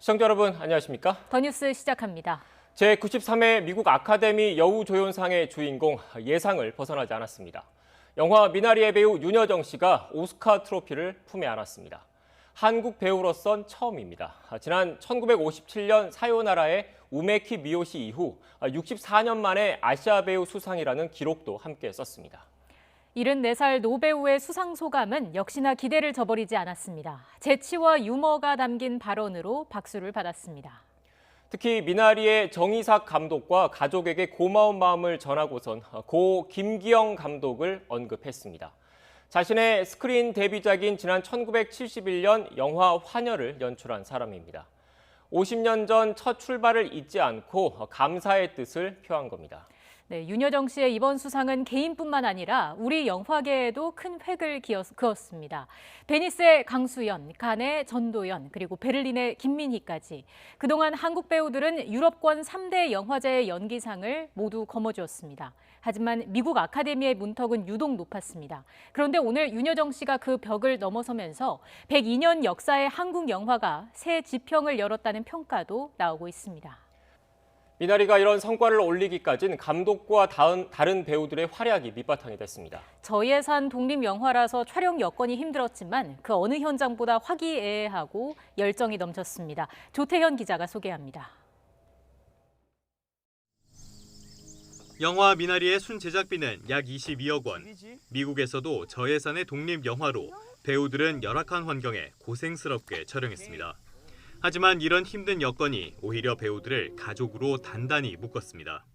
시청자 여러분 안녕하십니까? 더 뉴스 시작합니다. 제93회 미국 아카데미 여우조연상의 주인공 예상을 벗어나지 않았습니다. 영화 미나리의 배우 윤여정 씨가 오스카 트로피를 품에 안았습니다. 한국 배우로선 처음입니다. 지난 1957년 사요나라의 우메키 미요시 이후 64년 만에 아시아 배우 수상이라는 기록도 함께 썼습니다. 74살 노배우의 수상 소감은 역시나 기대를 저버리지 않았습니다. 재치와 유머가 담긴 발언으로 박수를 받았습니다. 특히 미나리의 정이삭 감독과 가족에게 고마운 마음을 전하고선 고 김기영 감독을 언급했습니다. 자신의 스크린 데뷔작인 지난 1971년 영화 화녀를 연출한 사람입니다. 50년 전 첫 출발을 잊지 않고 감사의 뜻을 표한 겁니다. 네, 윤여정 씨의 이번 수상은 개인뿐만 아니라 우리 영화계에도 큰 획을 그었습니다. 베니스의 강수연, 칸의 전도연, 그리고 베를린의 김민희까지 그동안 한국 배우들은 유럽권 3대 영화제의 연기상을 모두 거머쥐었습니다. 하지만 미국 아카데미의 문턱은 유독 높았습니다. 그런데 오늘 윤여정 씨가 그 벽을 넘어서면서 102년 역사의 한국 영화가 새 지평을 열었다는 평가도 나오고 있습니다. 미나리가 이런 성과를 올리기까지는 감독과 다른 배우들의 활약이 밑바탕이 됐습니다. 저예산 독립영화라서 촬영 여건이 힘들었지만 그 어느 현장보다 화기애애하고 열정이 넘쳤습니다. 조태현 기자가 소개합니다. 영화 미나리의 순제작비는 약 22억 원. 미국에서도 저예산의 독립영화로 배우들은 열악한 환경에 고생스럽게 촬영했습니다. 하지만 이런 힘든 여건이 오히려 배우들을 가족으로 단단히 묶었습니다.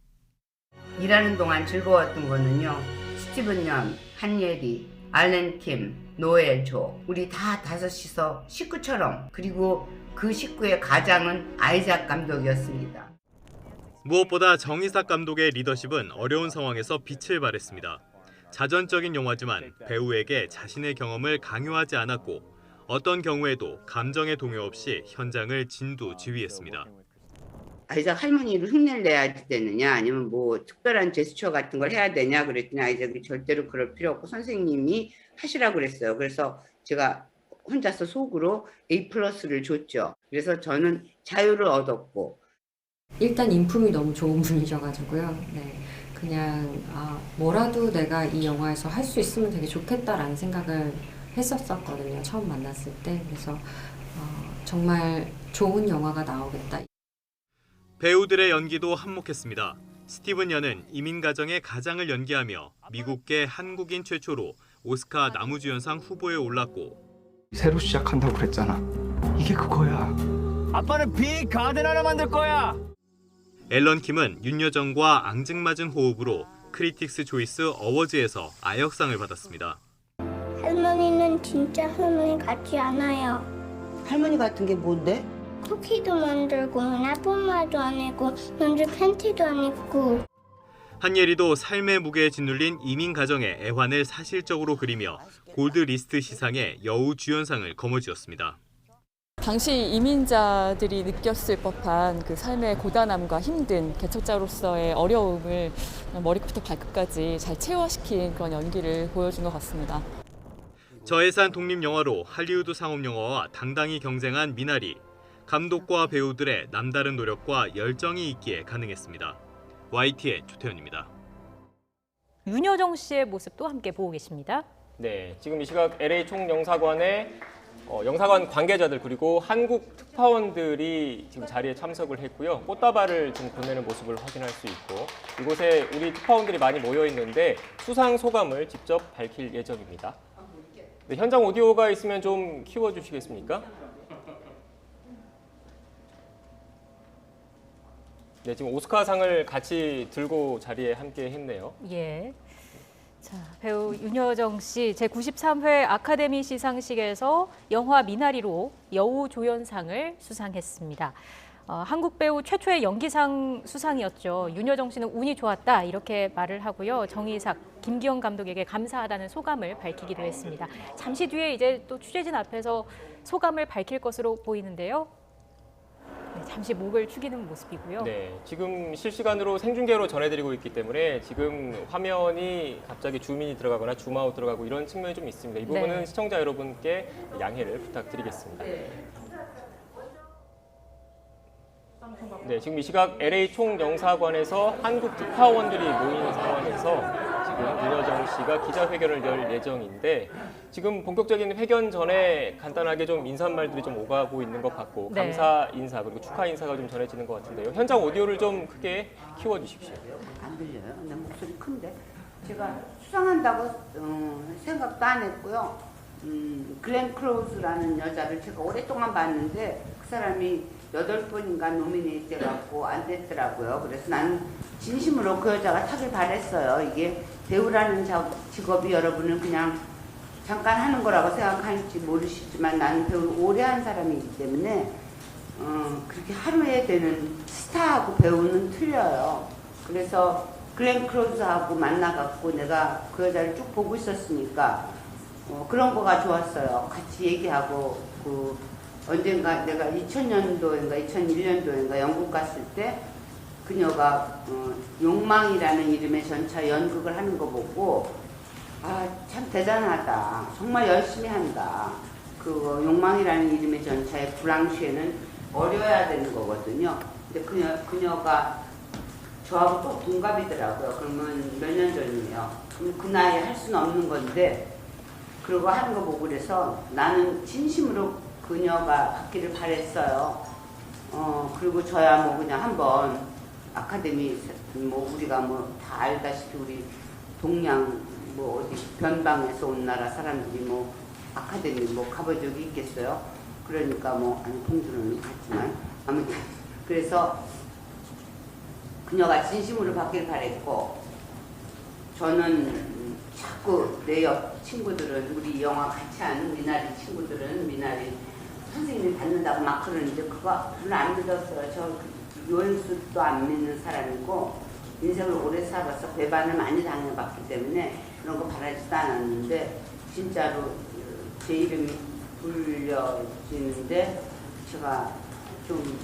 일하는 동안 즐거웠던 거는요. 스티븐 연, 한예리, 알렌 킴, 노엘 조 우리 다 다섯이서 식구처럼 그리고 그 식구의 가장은 아이작 감독이었습니다. 무엇보다 정이삭 감독의 리더십은 어려운 상황에서 빛을 발했습니다. 자전적인 영화지만 배우에게 자신의 경험을 강요하지 않았고 어떤 경우에도 감정의 동요 없이 현장을 진두지휘했습니다. 아이작 할머니를 흉내를 내야 되느냐 아니면 뭐 특별한 제스처 같은 걸 해야 되냐 그랬더니 아이작이 절대로 그럴 필요 없고 선생님이 하시라고 그랬어요. 그래서 제가 혼자서 속으로 A+를 줬죠. 그래서 저는 자유를 얻었고. 일단 인품이 너무 좋은 분이셔가지고요. 네, 그냥 뭐라도 내가 이 영화에서 할 수 있으면 되게 좋겠다라는 생각을 했었거든요. 처음 만났을 때. 그래서 정말 좋은 영화가 나오겠다. 배우들의 연기도 한몫했습니다. 스티븐 연은 이민가정의 가장을 연기하며 미국계 한국인 최초로 오스카 남우주연상 후보에 올랐고 새로 시작한다고 그랬잖아. 이게 그거야. 아빠는 빅 가든 하나 만들 거야. 앨런 킴은 윤여정과 앙증맞은 호흡으로 크리틱스 초이스 어워즈에서 아역상을 받았습니다. 할머니는 진짜 할머니 같지 않아요. 할머니 같은 게 뭔데? 쿠키도 만들고 나쁜말도 안 하고 연주 팬티도 안 입고. 한예리도 삶의 무게에 짓눌린 이민 가정의 애환을 사실적으로 그리며 골드 리스트 시상의 여우 주연상을 거머쥐었습니다. 당시 이민자들이 느꼈을 법한 그 삶의 고단함과 힘든 개척자로서의 어려움을 머리부터 발끝까지 잘 체화시킨 그런 연기를 보여준 것 같습니다. 저예산 독립영화로 할리우드 상업영화와 당당히 경쟁한 미나리. 감독과 배우들의 남다른 노력과 열정이 있기에 가능했습니다. YTN 조태현입니다. 윤여정 씨의 모습도 함께 보고 계십니다. 네, 지금 이 시각 LA 총영사관의 영사관 관계자들 그리고 한국 특파원들이 지금 자리에 참석을 했고요. 꽃다발을 지금 건네는 모습을 확인할 수 있고 이곳에 우리 특파원들이 많이 모여 있는데 수상 소감을 직접 밝힐 예정입니다. 네, 현장 오디오가 있으면 좀 키워주시겠습니까? 네, 지금 오스카상을 같이 들고 자리에 함께 했네요. 예. 자, 배우 윤여정 씨 제93회 아카데미 시상식에서 영화 미나리로 여우조연상을 수상했습니다. 한국 배우 최초의 연기상 수상이었죠. 윤여정 씨는 운이 좋았다 이렇게 말을 하고요. 정이삭, 김기영 감독에게 감사하다는 소감을 밝히기도 했습니다. 잠시 뒤에 이제 또 취재진 앞에서 소감을 밝힐 것으로 보이는데요. 네, 잠시 목을 축이는 모습이고요. 네, 지금 실시간으로 생중계로 전해드리고 있기 때문에 지금 화면이 갑자기 줌인이 들어가거나 줌아웃 들어가고 이런 측면이 좀 있습니다. 이 부분은 네. 시청자 여러분께 양해를 부탁드리겠습니다. 네. 네, 지금 이 시각 LA 총영사관에서 한국 특파원들이 모인 상황에서 지금 윤여정 씨가 기자회견을 열 예정인데 지금 본격적인 회견 전에 간단하게 좀 인사말들이 좀 오가고 있는 것 같고 네. 감사 인사 그리고 축하 인사가 좀 전해지는 것 같은데요. 현장 오디오를 좀 크게 키워주십시오. 안 들려요? 내 목소리 큰데. 제가 수상한다고 생각도 안 했고요. 글렌 클로우즈라는 여자를 제가 오랫동안 봤는데 그 사람이 8번인가 노미네이트 돼갖고 안 됐더라고요. 그래서 나는 진심으로 그 여자가 타길 바랬어요. 이게 배우라는 직업이 여러분은 그냥 잠깐 하는 거라고 생각할지 모르시지만 나는 배우를 오래 한 사람이기 때문에 그렇게 하루에 되는 스타하고 배우는 틀려요. 그래서 글렌 클로즈하고 만나갖고 내가 그 여자를 쭉 보고 있었으니까 그런 거가 좋았어요. 같이 얘기하고 언젠가 내가 2000년도인가 2001년도인가 영국 갔을 때 그녀가 욕망이라는 이름의 전차 연극을 하는 거 보고 참 대단하다. 정말 열심히 한다. 그 욕망이라는 이름의 전차의 브랑쉬에는 어려야 되는 거거든요. 근데 그녀가 저하고 또 동갑이더라고요. 그러면 몇 년 전이에요. 그럼 그 나이에 할 수는 없는 건데 그러고 하는 거 보고 그래서 나는 진심으로 그녀가 받기를 바랬어요. 그리고 저야 뭐 그냥 한번 아카데미 뭐 우리가 뭐 다 알다시피 우리 동양 뭐 어디 변방에서 온 나라 사람들이 뭐 아카데미 뭐 가본 적이 있겠어요? 그러니까 뭐 아니 공주는 갔지만 아무튼 그래서 그녀가 진심으로 받길 바랬고 저는 자꾸 내 옆 친구들은 우리 영화 같이 하는 미나리 친구들은 미나리 선생님이 받는다고 막 그러는데 그거 별로 안 믿었어요. 저 요행수도 안 믿는 사람이고 인생을 오래 살아서 배반을 많이 당해봤기 때문에 그런 거 바라지도 않았는데 진짜로 제 이름이 불려지는데 제가 좀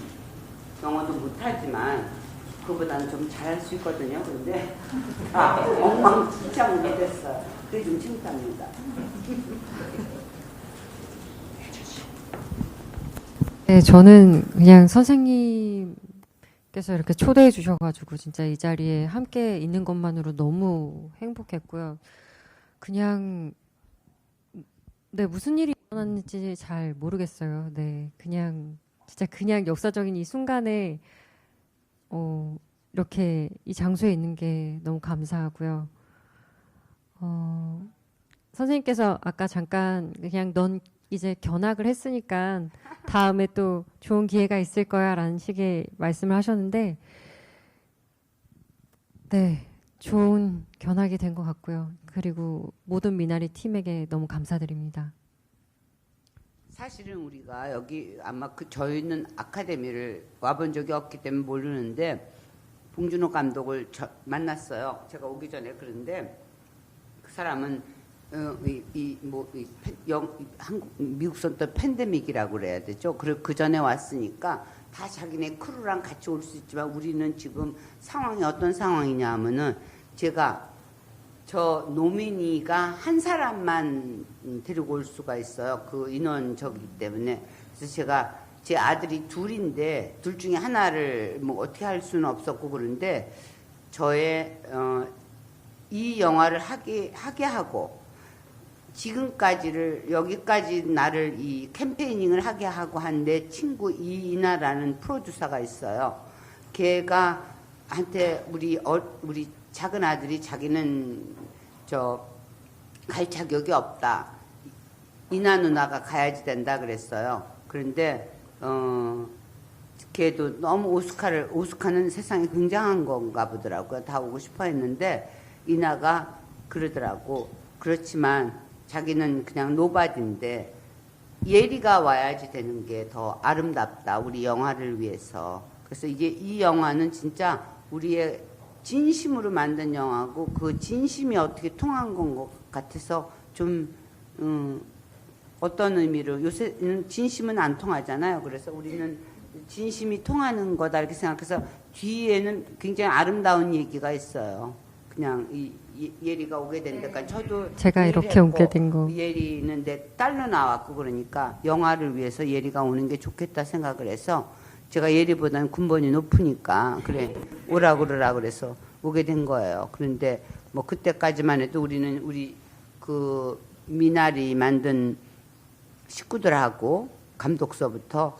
영어도 못하지만 그보다는 좀 잘할 수 있거든요. 그런데 엉망진창으로 됐어요. 그게 좀 칭찬합니다. 네, 저는 그냥 선생님께서 이렇게 초대해 주셔가지고 진짜 이 자리에 함께 있는 것만으로 너무 행복했고요. 그냥 네, 무슨 일이 일어났는지 잘 모르겠어요. 네, 진짜 그냥 역사적인 이 순간에 이렇게 이 장소에 있는 게 너무 감사하고요. 선생님께서 아까 잠깐 그냥 넌 이제 견학을 했으니까 다음에 또 좋은 기회가 있을 거야 라는 식의 말씀을 하셨는데 네, 좋은 견학이 된 것 같고요. 그리고 모든 미나리 팀에게 너무 감사드립니다. 사실은 우리가 여기 아마 저희는 아카데미를 와본 적이 없기 때문에 모르는데 봉준호 감독을 만났어요. 제가 오기 전에. 그런데 그 사람은 미국선 또 팬데믹이라고 그래야 되죠. 그 전에 왔으니까 다 자기네 크루랑 같이 올 수 있지만 우리는 지금 상황이 어떤 상황이냐 하면은 제가 저 노미니가 한 사람만 데리고 올 수가 있어요. 그 인원적이기 때문에. 그래서 제가 제 아들이 둘인데 둘 중에 하나를 뭐 어떻게 할 수는 없었고 그런데 저의 이 영화를 하게 하고 지금까지를 여기까지 나를 이 캠페이닝을 하게 하고 한 내 친구 이나라는 프로듀서가 있어요. 걔가 한테 우리 작은 아들이 자기는 갈 자격이 없다. 이나 누나가 가야지 된다 그랬어요. 그런데 걔도 너무 오스카는 세상에 굉장한 건가 보더라고요. 다 오고 싶어 했는데 이나가 그러더라고. 그렇지만 자기는 그냥 노바디인데 예리가 와야지 되는 게 더 아름답다. 우리 영화를 위해서. 그래서 이 영화는 진짜 우리의 진심으로 만든 영화고 그 진심이 어떻게 통한 것 같아서 좀 어떤 의미로 요새는 진심은 안 통하잖아요. 그래서 우리는 진심이 통하는 거다 이렇게 생각해서 뒤에는 굉장히 아름다운 얘기가 있어요. 그냥 예리가 오게 된 데까지 저도 제가 이렇게 오게 된 거. 예리는 내 딸로 나왔고 그러니까 영화를 위해서 예리가 오는 게 좋겠다 생각을 해서 제가 예리보다는 군번이 높으니까 그래 오라 그러라 그래서 오게 된 거예요. 그런데 뭐 그때까지만 해도 우리는 우리 그 미나리 만든 식구들하고 감독서부터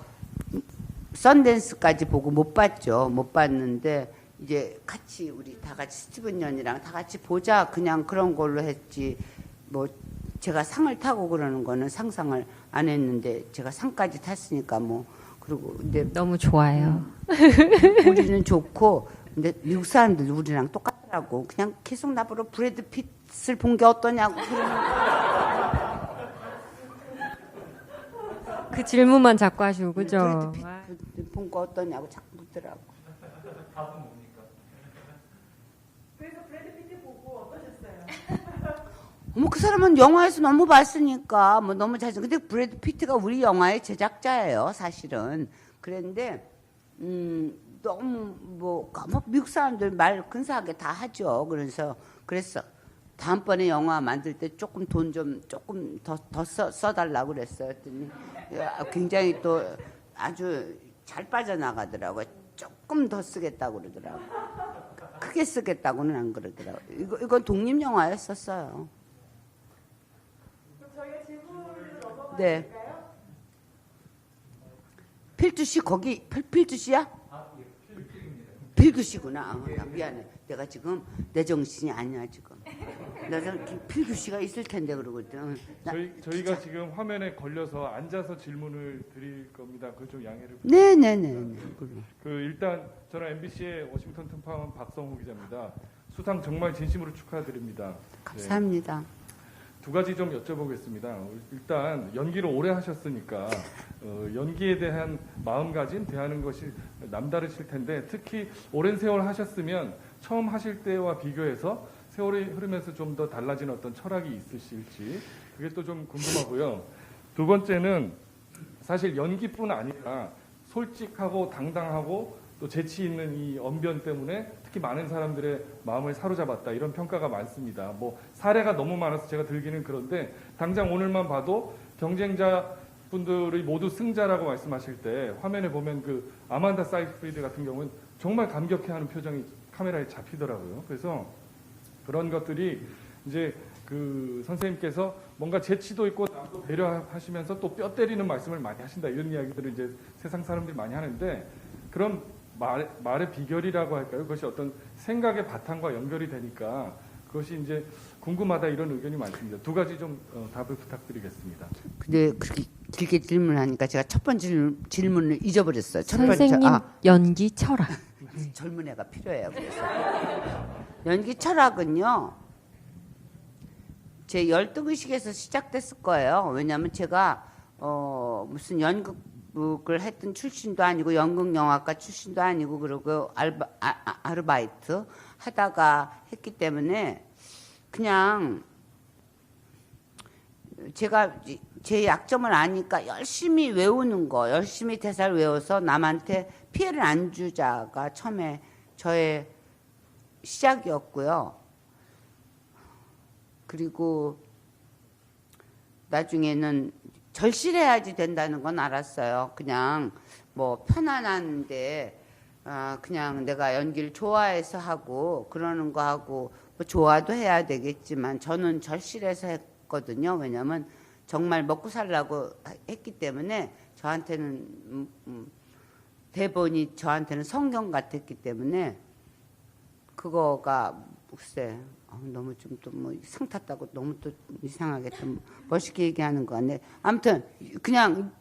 썬댄스까지 보고 못 봤죠. 못 봤는데 이제 같이 우리 다 같이 스티븐 연이랑 다 같이 보자 그냥 그런 걸로 했지. 뭐 제가 상을 타고 그러는 거는 상상을 안 했는데 제가 상까지 탔으니까 뭐 그리고 근데 너무 좋아요. 우리는 좋고 근데 미국 사람들도 우리랑 똑같더라고. 그냥 계속 나보러 브래드 핏을 본 게 어떠냐고 그러는 그 질문만 자꾸 하시고 그죠? 브래드 핏 본 거 어떠냐고 자꾸 묻더라고. 어머 그 사람은 영화에서 너무 봤으니까 뭐 너무 잘생. 근데 브래드 피트가 우리 영화의 제작자예요, 사실은. 그런데 너무 뭐 미국 사람들 말 근사하게 다 하죠. 그래서 다음번에 영화 만들 때 조금 돈 좀 조금 더 써달라고 그랬어요. 그랬더니 굉장히 또 아주 잘 빠져나가더라고요. 조금 더 쓰겠다고 그러더라고요. 크게 쓰겠다고는 안 그러더라고요. 이건 독립 영화였었어요. 네. 필두씨 거기 필두씨야? 필두씨구나. 나 미안해. 내가 지금 내 정신이 아니야 지금. 나 필두씨가 있을 텐데 그러거든. 저희가 지금 화면에 걸려서 앉아서 질문을 드릴 겁니다. 그걸 좀 양해를. 네네네. 그 일단 저는 MBC의 워싱턴 특파원 박성호 기자입니다. 수상 정말 진심으로 축하드립니다. 감사합니다. 네. 두 가지 좀 여쭤보겠습니다. 일단 연기를 오래 하셨으니까 연기에 대한 마음가짐 대하는 것이 남다르실 텐데 특히 오랜 세월 하셨으면 처음 하실 때와 비교해서 세월이 흐르면서 좀 더 달라진 어떤 철학이 있으실지 그게 또 좀 궁금하고요. 두 번째는 사실 연기뿐 아니라 솔직하고 당당하고 또 재치 있는 이 언변 때문에 특히 많은 사람들의 마음을 사로잡았다 이런 평가가 많습니다. 뭐 사례가 너무 많아서 제가 들기는 그런데 당장 오늘만 봐도 경쟁자 분들이 모두 승자라고 말씀하실 때 화면에 보면 그 아만다 사이프리드 같은 경우는 정말 감격해하는 표정이 카메라에 잡히더라고요. 그래서 그런 것들이 이제 그 선생님께서 뭔가 재치도 있고 남도 배려하시면서 또 뼈 때리는 말씀을 많이 하신다 이런 이야기들을 이제 세상 사람들이 많이 하는데 그런 말의 비결이라고 할까요? 그것이 어떤 생각의 바탕과 연결이 되니까 그것이 이제 궁금하다 이런 의견이 많습니다. 두 가지 좀 답을 부탁드리겠습니다. 근데 그렇게 길게 질문하니까 제가 첫 번째 질문을 잊어버렸어요. 첫 선생님 번째 연기 철학. 젊은 애가 필요해요. 그래서 연기 철학은요. 제 열등의식에서 시작됐을 거예요. 왜냐하면 제가 무슨 연극을 했던 출신도 아니고 연극영화과 출신도 아니고 그러고 아르바이트 하다가 했기 때문에 그냥 제가 제 약점을 아니까 열심히 외우는 거, 열심히 대사를 외워서 남한테 피해를 안 주자가 처음에 저의 시작이었고요. 그리고 나중에는 절실해야지 된다는 건 알았어요. 그냥 뭐 편안한데 그냥 내가 연기를 좋아해서 하고 그러는 거 하고 뭐 좋아도 해야 되겠지만 저는 절실해서 했거든요. 왜냐하면 정말 먹고 살라고 했기 때문에 저한테는 대본이 저한테는 성경 같았기 때문에 그거가 글쎄 너무 좀 또 뭐 상 탔다고 너무 또 이상하게 좀 멋있게 얘기하는 거 같네. 아무튼 그냥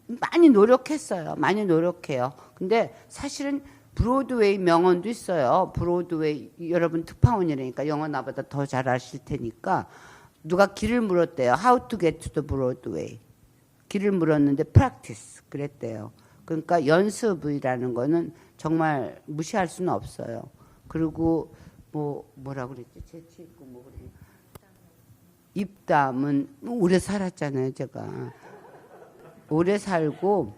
많이 노력했어요. 많이 노력해요. 근데 사실은 브로드웨이 명언도 있어요. 브로드웨이 여러분 특파원이라니까 영어 나보다 더 잘 아실 테니까 누가 길을 물었대요. How to get to the Broadway. 길을 물었는데 practice 그랬대요. 그러니까 연습이라는 거는 정말 무시할 수는 없어요. 그리고 뭐라 그랬지? 재치 있고 뭐 그래. 입담은 오래 살았잖아요, 제가. 오래 살고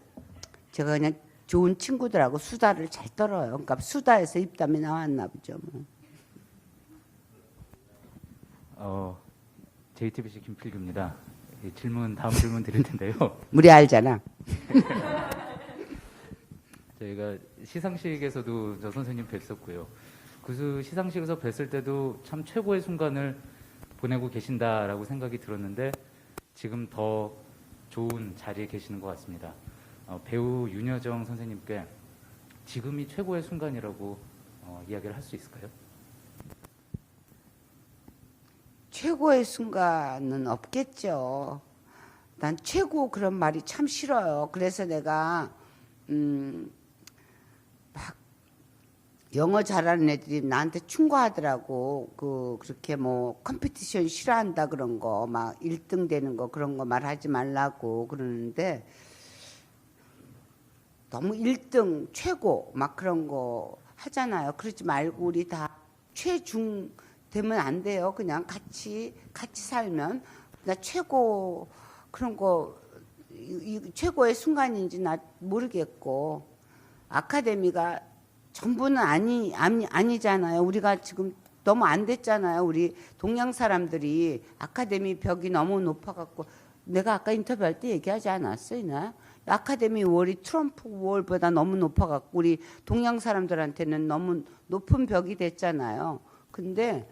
제가 그냥 좋은 친구들하고 수다를 잘 떨어요. 그러니까 수다에서 입담이 나왔나 보죠. 뭐. JTBC 김필규입니다. 다음 질문 드릴 텐데요. 우리 알잖아. 저희가 시상식에서도 저 선생님 뵀었고요. 그 시상식에서 뵀을 때도 참 최고의 순간을 보내고 계신다라고 생각이 들었는데 지금 더 좋은 자리에 계시는 것 같습니다. 배우 윤여정 선생님께 지금이 최고의 순간이라고 이야기를 할 수 있을까요? 최고의 순간은 없겠죠. 난 최고 그런 말이 참 싫어요. 그래서 내가 막 영어 잘하는 애들이 나한테 충고하더라고. 그렇게 뭐 컴피티션 싫어한다 그런 거, 막 1등 되는 거 그런 거 말하지 말라고 그러는데 너무 1등 최고 막 그런 거 하잖아요. 그러지 말고 우리 다 최중 되면 안 돼요. 그냥 같이 살면 나 최고 그런 거 최고의 순간인지 나 모르겠고 아카데미가 전부는 아니잖아요. 우리가 지금 너무 안 됐잖아요. 우리 동양 사람들이 아카데미 벽이 너무 높아갖고 내가 아까 인터뷰할 때 얘기하지 않았어요, 나? 아카데미 월이 트럼프 월보다 너무 높아갖고 우리 동양 사람들한테는 너무 높은 벽이 됐잖아요. 근데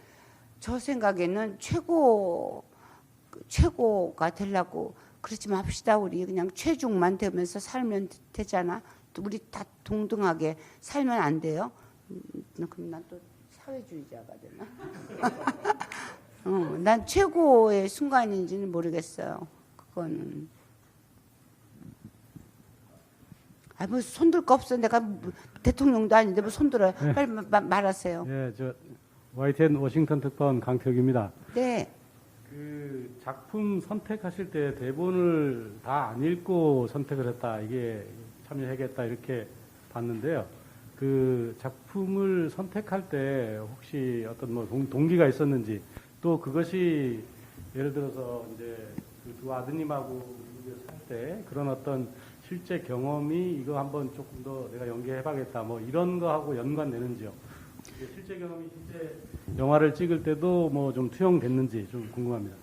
저 생각에는 최고가 되려고 그러지 맙시다. 우리 그냥 최중만 되면서 살면 되잖아. 우리 다 동등하게 살면 안 돼요? 그럼 난 또 사회주의자가 되나? 난 최고의 순간인지는 모르겠어요. 그거는. 뭐 손들 거 없어. 내가 대통령도 아닌데 뭐 손들어요. 네. 빨리 말하세요. 네, 저 YTN 워싱턴 특파원 강태욱입니다. 네. 그 작품 선택하실 때 대본을 다 안 읽고 선택을 했다. 이게 참여하겠다 이렇게 봤는데요. 그 작품을 선택할 때 혹시 어떤 뭐 동기가 있었는지 또 그것이 예를 들어서 이제 그 두 아드님하고 살 때 그런 어떤 실제 경험이 이거 한번 조금 더 내가 연기해봐야겠다 뭐 이런 거하고 연관되는지요. 실제 경험이 실제 영화를 찍을 때도 뭐 좀 투영됐는지 좀 궁금합니다.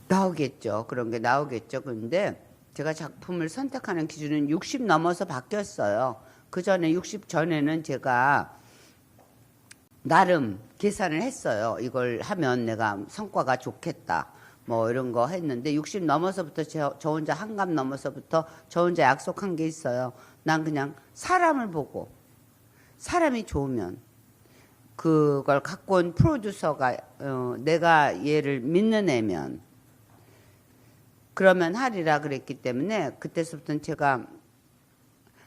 나오겠죠. 그런 게 나오겠죠. 그런데 제가 작품을 선택하는 기준은 60 넘어서 바뀌었어요. 그 전에 60 전에는 제가 나름 계산을 했어요. 이걸 하면 내가 성과가 좋겠다. 뭐 이런 거 했는데 60 넘어서부터 저 혼자 한갑 넘어서부터 저 혼자 약속한 게 있어요. 난 그냥 사람을 보고 사람이 좋으면 그걸 갖고 온 프로듀서가 내가 얘를 믿는 애면 그러면 하리라 그랬기 때문에 그때서부터는 제가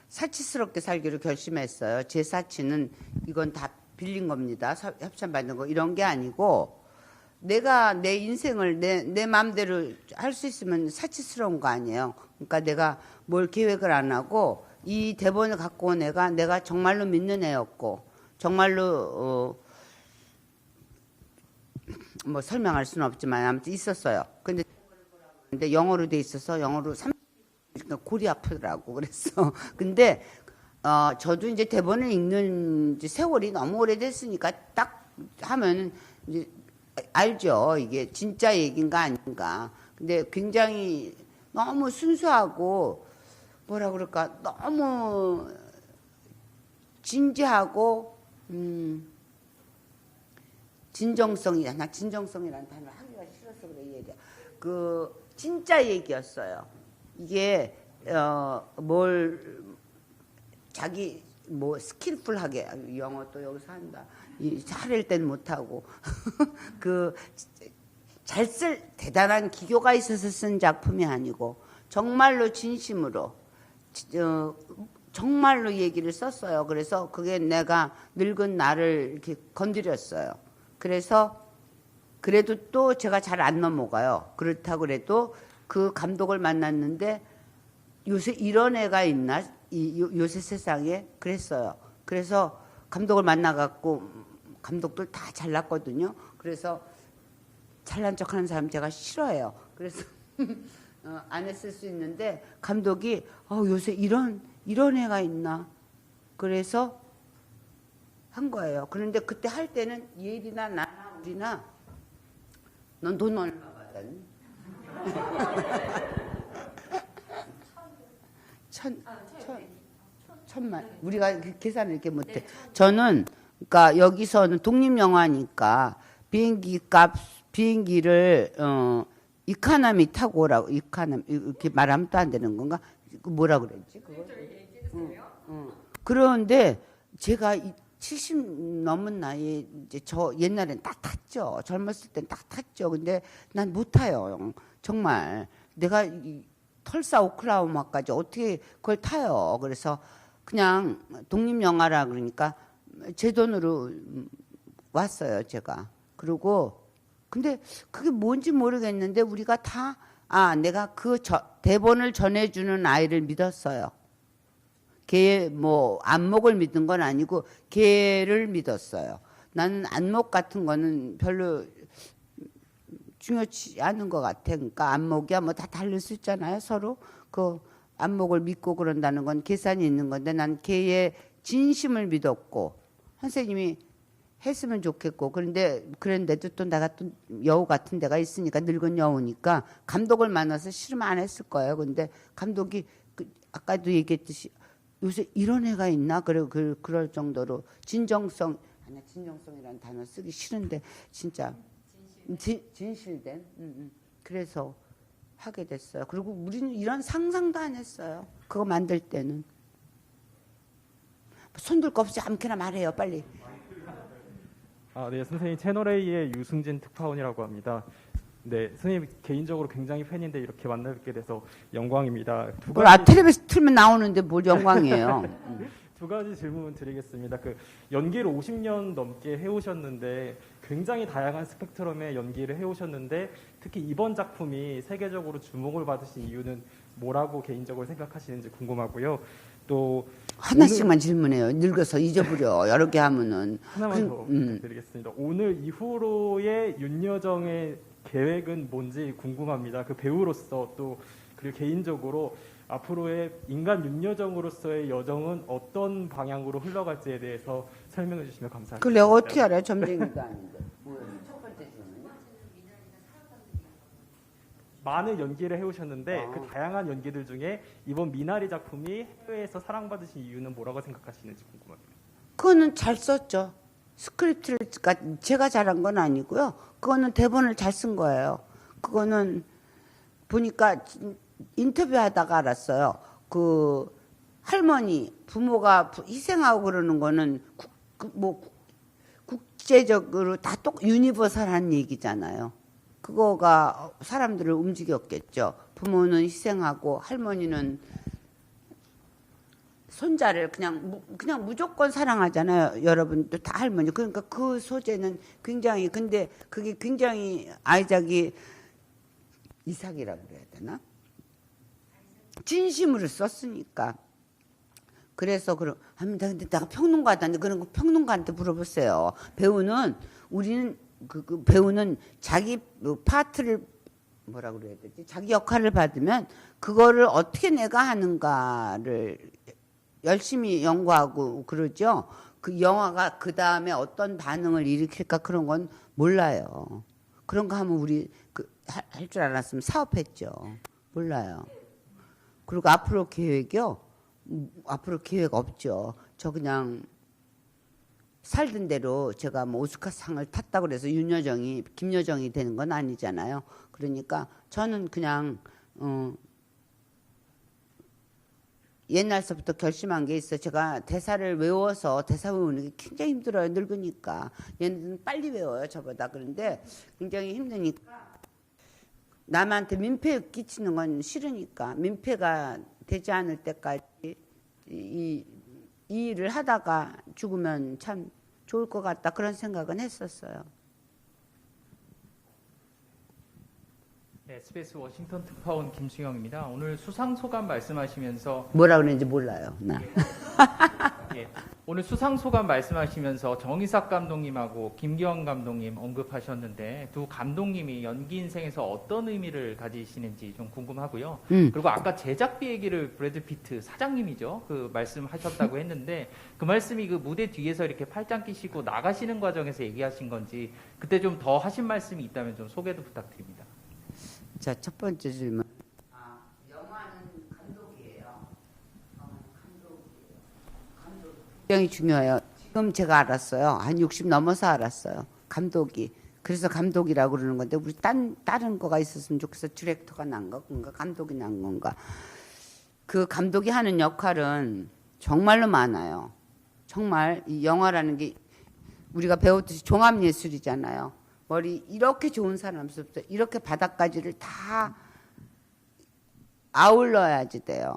사치스럽게 살기로 결심했어요. 제 사치는 이건 다 빌린 겁니다. 협찬받는 거 이런 게 아니고 내가 내 인생을 내 마음대로 할 수 있으면 사치스러운 거 아니에요. 그러니까 내가 뭘 계획을 안 하고 이 대본을 갖고 온 애가 내가 정말로 믿는 애였고 정말로 뭐 설명할 수는 없지만 아무튼 있었어요. 근데 영어로 돼 있어서 영어로 골이 아프더라고. 그랬어. 근데 저도 이제 대본을 읽는 세월이 너무 오래됐으니까 딱 하면 이제 알죠. 이게 진짜 얘기인가 아닌가. 근데 굉장히 너무 순수하고 뭐라 그럴까 너무 진지하고 진정성이야. 나 진정성이라는 단어 하기가 싫어서 그래. 얘기야. 그 진짜 얘기였어요. 이게 뭘 자기 뭐 스킬풀하게 영어 또 여기서 한다. 잘할 땐 못하고 그 잘 쓸 대단한 기교가 있어서 쓴 작품이 아니고 정말로 진심으로 정말로 얘기를 썼어요. 그래서 그게 내가 늙은 나를 이렇게 건드렸어요. 그래서 그래도 또 제가 잘 안 넘어가요. 그렇다고 그래도 그 감독을 만났는데 요새 이런 애가 있나? 요새 세상에 그랬어요. 그래서 감독을 만나갖고 감독들 다 잘났거든요. 그래서 잘난 척하는 사람 제가 싫어해요. 그래서 안 했을 수 있는데 감독이 요새 이런 애가 있나? 그래서 한 거예요. 그런데 그때 할 때는 예리나 나나 우리나 넌 돈 얼마 받았니? 천만. 우리가 그 계산을 이렇게 못해. 저는 그러니까 여기서는 독립 영화니까 비행기를 이카노미 타고 오라고. 이카노미 이렇게 말하면 또 안 되는 건가? 뭐라 그랬지? 그거? 그런데 제가 70 넘은 나이에 이제 저 옛날엔 딱 탔죠. 젊었을 땐 딱 탔죠. 근데 난 못 타요. 정말 내가 털사 오클라호마까지 어떻게 그걸 타요. 그래서 그냥 독립 영화라 그러니까 제 돈으로 왔어요. 제가. 그리고 근데 그게 뭔지 모르겠는데 우리가 다 내가 대본을 전해주는 아이를 믿었어요. 걔 뭐 안목을 믿은 건 아니고 걔를 믿었어요. 나는 안목 같은 거는 별로 중요치 않은 것 같아. 그러니까 안목이야 뭐 다 다를 수 있잖아요. 서로 그 안목을 믿고 그런다는 건 계산이 있는 건데 난 걔의 진심을 믿었고 선생님이 했으면 좋겠고 그런데도 또 내가 또 여우 같은 데가 있으니까 늙은 여우니까 감독을 만나서 싫으면 안 했을 거예요. 근데 감독이 아까도 얘기했듯이 요새 이런 애가 있나? 그럴 정도로 진정성이라는 단어 쓰기 싫은데 진짜 진실된. 그래서 하게 됐어요. 그리고 우리는 이런 상상도 안 했어요. 그거 만들 때는. 손들 거 없이 아무렇게나 말해요. 빨리. 네, 선생님 채널A의 유승진 특파원이라고 합니다. 네, 선생님 개인적으로 굉장히 팬인데 이렇게 만나뵙게 돼서 영광입니다. 텔레비전 틀면 나오는데 뭘 영광이에요. 두 가지 질문 드리겠습니다. 연기를 50년 넘게 해오셨는데 굉장히 다양한 스펙트럼의 연기를 해오셨는데 특히 이번 작품이 세계적으로 주목을 받으신 이유는 뭐라고 개인적으로 생각하시는지 궁금하고요. 또 하나씩만 질문해요. 늙어서 잊어버려. 여러 개 하면은. 하나만 더 드리겠습니다. 오늘 이후로의 윤여정의 계획은 뭔지 궁금합니다. 그 배우로서 또 그리고 개인적으로 앞으로의 인간 윤여정으로서의 여정은 어떤 방향으로 흘러갈지에 대해서 설명해 주시면 감사하겠습니다. 그걸 내가 어떻게 알아요? 점쟁이도 아닌데. 첫 번째 질문이요? 많은 연기를 해오셨는데 그 다양한 연기들 중에 이번 미나리 작품이 해외에서 사랑받으신 이유는 뭐라고 생각하시는지 궁금합니다. 그거는 잘 썼죠. 스크립트를 제가 잘한 건 아니고요. 그거는 대본을 잘 쓴 거예요. 그거는 보니까 인터뷰하다가 알았어요. 그 할머니 부모가 희생하고 그러는 거는 국제적으로 다 유니버설한 얘기잖아요. 그거가 사람들을 움직였겠죠. 부모는 희생하고 할머니는 손자를 그냥 무조건 사랑하잖아요. 여러분도 다 할머니. 그러니까 그 소재는 굉장히 근데 그게 굉장히 아이작이 이삭이라고 그래야 되나? 진심으로 썼으니까. 그래서 합니다. 근데 내가 평론가한테 그런 거 평론가한테 물어보세요. 우리는 그 배우는 자기 파트를 뭐라 그래야 되지? 자기 역할을 받으면 그거를 어떻게 내가 하는가를 열심히 연구하고 그러죠. 그 영화가 그 다음에 어떤 반응을 일으킬까 그런 건 몰라요. 그런 거 하면 우리 할 줄 알았으면 사업했죠. 몰라요. 그리고 앞으로 계획이요? 앞으로 계획 없죠. 저 그냥 살던 대로 제가 뭐 오스카상을 탔다고 그래서 김여정이 되는 건 아니잖아요. 그러니까 저는 그냥 옛날서부터 결심한 게 있어요. 제가 대사를 외워서 대사 외우는 게 굉장히 힘들어요. 늙으니까. 얘는 빨리 외워요. 저보다. 그런데 굉장히 힘드니까 남한테 민폐 끼치는 건 싫으니까 민폐가 되지 않을 때까지 이 일을 하다가 죽으면 참 좋을 것 같다. 그런 생각은 했었어요. 네, SBS 워싱턴 특파원 김승영입니다. 오늘 수상 소감 말씀하시면서 뭐라 그러는지 몰라요. 나. 예, 오늘 수상 소감 말씀하시면서 정의삭 감독님하고 김기환 감독님 언급하셨는데 두 감독님이 연기 인생에서 어떤 의미를 가지시는지 좀 궁금하고요. 그리고 아까 제작비 얘기를 브래드 피트 사장님이죠. 그 말씀하셨다고 했는데 그 말씀이 그 무대 뒤에서 이렇게 팔짱 끼시고 나가시는 과정에서 얘기하신 건지 그때 좀 더 하신 말씀이 있다면 좀 소개도 부탁드립니다. 자, 첫 번째 질문. 영화는 감독이에요. 굉장히 중요해요. 지금 제가 알았어요. 한 60 넘어서 알았어요. 감독이. 그래서 감독이라고 그러는 건데 우리 다른 거가 있었으면 좋겠어. 디렉터가 난 건가 감독이 난 건가. 그 감독이 하는 역할은 정말로 많아요. 정말 이 영화라는 게 우리가 배웠듯이 종합예술이잖아요. 머리 이렇게 좋은 사람부터 이렇게 바닥까지를 다 아울러야지 돼요.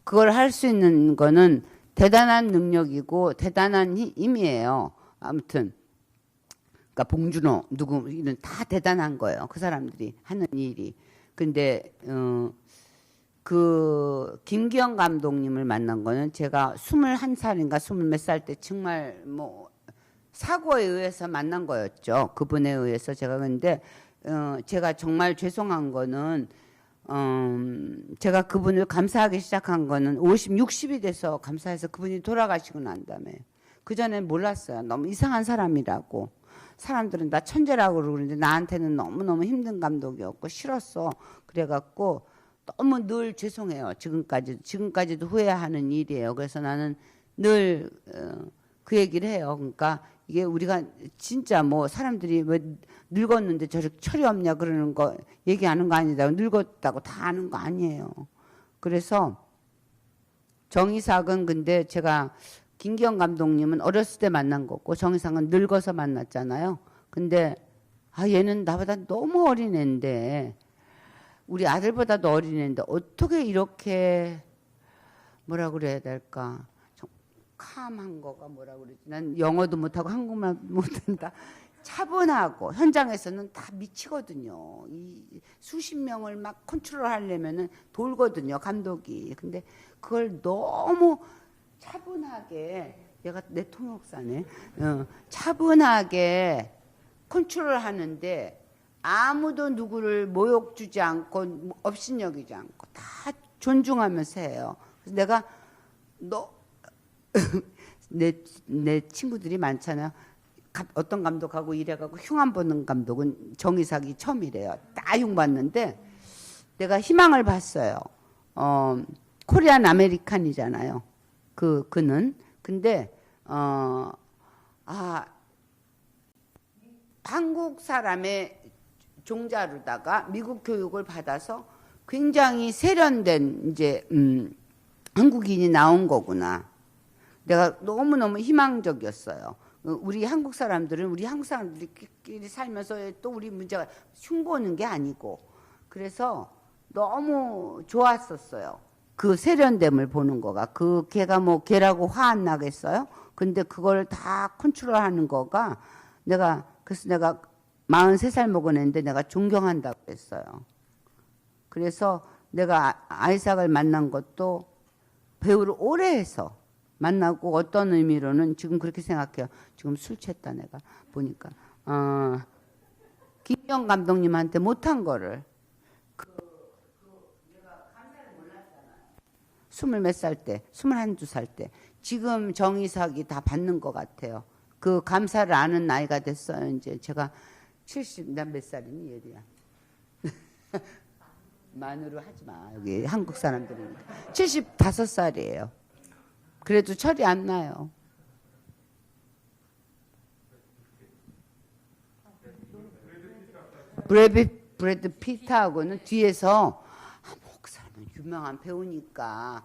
그걸 할 수 있는 거는 대단한 능력이고 대단한 힘이에요. 아무튼 그러니까 봉준호 누구 이런 다 대단한 거예요. 그 사람들이 하는 일이. 근데 그 김기영 감독님을 만난 거는 제가 21살인가 20몇 살 때 정말 뭐 사고에 의해서 만난 거였죠. 그분에 의해서 제가. 근데 제가 정말 죄송한 거는 제가 그분을 감사하기 시작한 거는 50, 60이 돼서 감사해서 그분이 돌아가시고 난 다음에 그전엔 몰랐어요. 너무 이상한 사람이라고. 사람들은 나 천재라고 그러는데 나한테는 너무너무 힘든 감독이었고 싫었어. 그래갖고 너무 늘 죄송해요. 지금까지도 후회하는 일이에요. 그래서 나는 늘 그 얘기를 해요. 그러니까 이게 우리가 진짜 뭐 사람들이 왜 늙었는데 저렇게 철이 없냐 그러는 거 얘기하는 거 아니다. 늙었다고 다 아는 거 아니에요. 그래서 정이삭은 근데 제가 김기영 감독님은 어렸을 때 만난 거고 정이삭은 늙어서 만났잖아요. 근데 얘는 나보다 너무 어린 애인데 우리 아들보다도 어린 애인데 어떻게 이렇게 뭐라 그래야 될까? 캄한 거가 뭐라 그러지? 난 영어도 못하고 한국말 못한다. 차분하고 현장에서는 다 미치거든요. 이 수십 명을 막 컨트롤하려면은 돌거든요, 감독이. 근데 그걸 너무 차분하게 얘가 내 통역사네. 차분하게 컨트롤하는데 아무도 누구를 모욕 주지 않고 업신여기지 않고 다 존중하면서 해요. 그래서 내가 내 친구들이 많잖아요. 어떤 감독하고 일해가고 흉안 보는 감독은 정이삭이 처음이래요. 딱 흉 봤는데 내가 희망을 봤어요. 코리안 아메리칸이잖아요. 그는. 근데 한국 사람의 종자로다가 미국 교육을 받아서 굉장히 세련된 이제 한국인이 나온 거구나. 내가 너무너무 희망적이었어요. 우리 한국 사람들끼리 살면서 또 우리 문제가 흉보는 게 아니고 그래서 너무 좋았었어요. 그 세련됨을 보는 거가. 걔가 뭐 걔라고 화 안 나겠어요? 근데 그걸 다 컨트롤하는 거가 그래서 내가 43살 먹은 애인데 내가 존경한다고 했어요. 그래서 내가 아이삭을 만난 것도 배우를 오래 해서 만나고 어떤 의미로는 지금 그렇게 생각해요. 지금 술 취했다 내가 보니까. 김기영 감독님한테 못한 거를 내가 감사를 몰랐잖아요. 20몇 살 때, 21, 2살 때. 지금 정이삭이 다 받는 것 같아요. 그 감사를 아는 나이가 됐어요. 이제 제가 70, 난 몇 살이니 얘들아. 만으로 하지 마. 여기 한국 사람들은 75살이에요. 그래도 철이 안 나요. 브래드 피트하고는 뒤에서 그 사람은 유명한 배우니까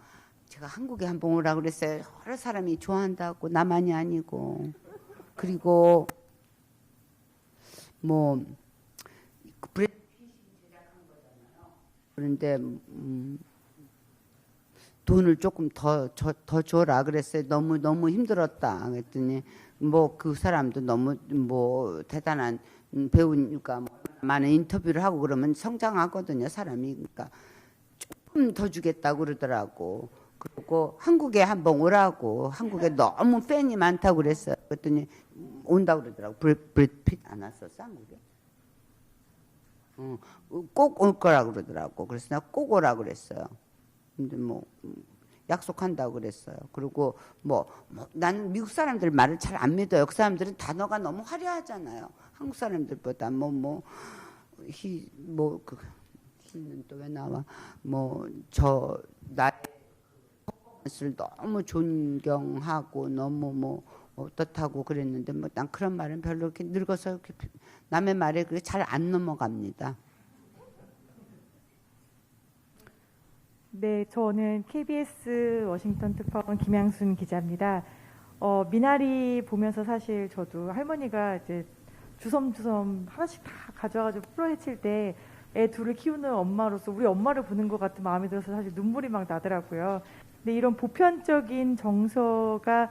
제가 한국에 한번 오라고 그랬어요. 여러 사람이 좋아한다고 나만이 아니고. 그리고 뭐 브래드 피트 제작한 거잖아요. 그런데 돈을 조금 더 줘라 그랬어요. 너무 힘들었다. 그랬더니 뭐 그 사람도 너무 뭐 대단한 배우니까 뭐 많은 인터뷰를 하고 그러면 성장하거든요. 사람이. 그러니까 조금 더 주겠다고 그러더라고. 그리고 한국에 한번 오라고. 한국에 너무 팬이 많다고 그랬어요. 그랬더니 온다고 그러더라고. 브래드 피트 안 왔었어 한국에? 꼭 올 거라고 그러더라고. 그래서 내가 꼭 오라고 그랬어요. 근데 뭐 약속한다고 그랬어요. 그리고 나는 미국 사람들 말을 잘 안 믿어요. 그 사람들은 단어가 너무 화려하잖아요. 한국 사람들보다 히는 또 왜 나와? 나의 를 너무 존경하고 너무 뭐 어떻다고 그랬는데 뭐 난 그런 말은 별로 이렇게 늙어서 이렇게 남의 말에 그게 잘 안 넘어갑니다. 네, 저는 KBS 워싱턴 특파원 김양순 기자입니다. 미나리 보면서 사실 저도 할머니가 이제 주섬주섬 하나씩 다 가져와가지고 풀어헤칠 때 애 둘을 키우는 엄마로서 우리 엄마를 보는 것 같은 마음이 들어서 사실 눈물이 막 나더라고요. 근데 이런 보편적인 정서가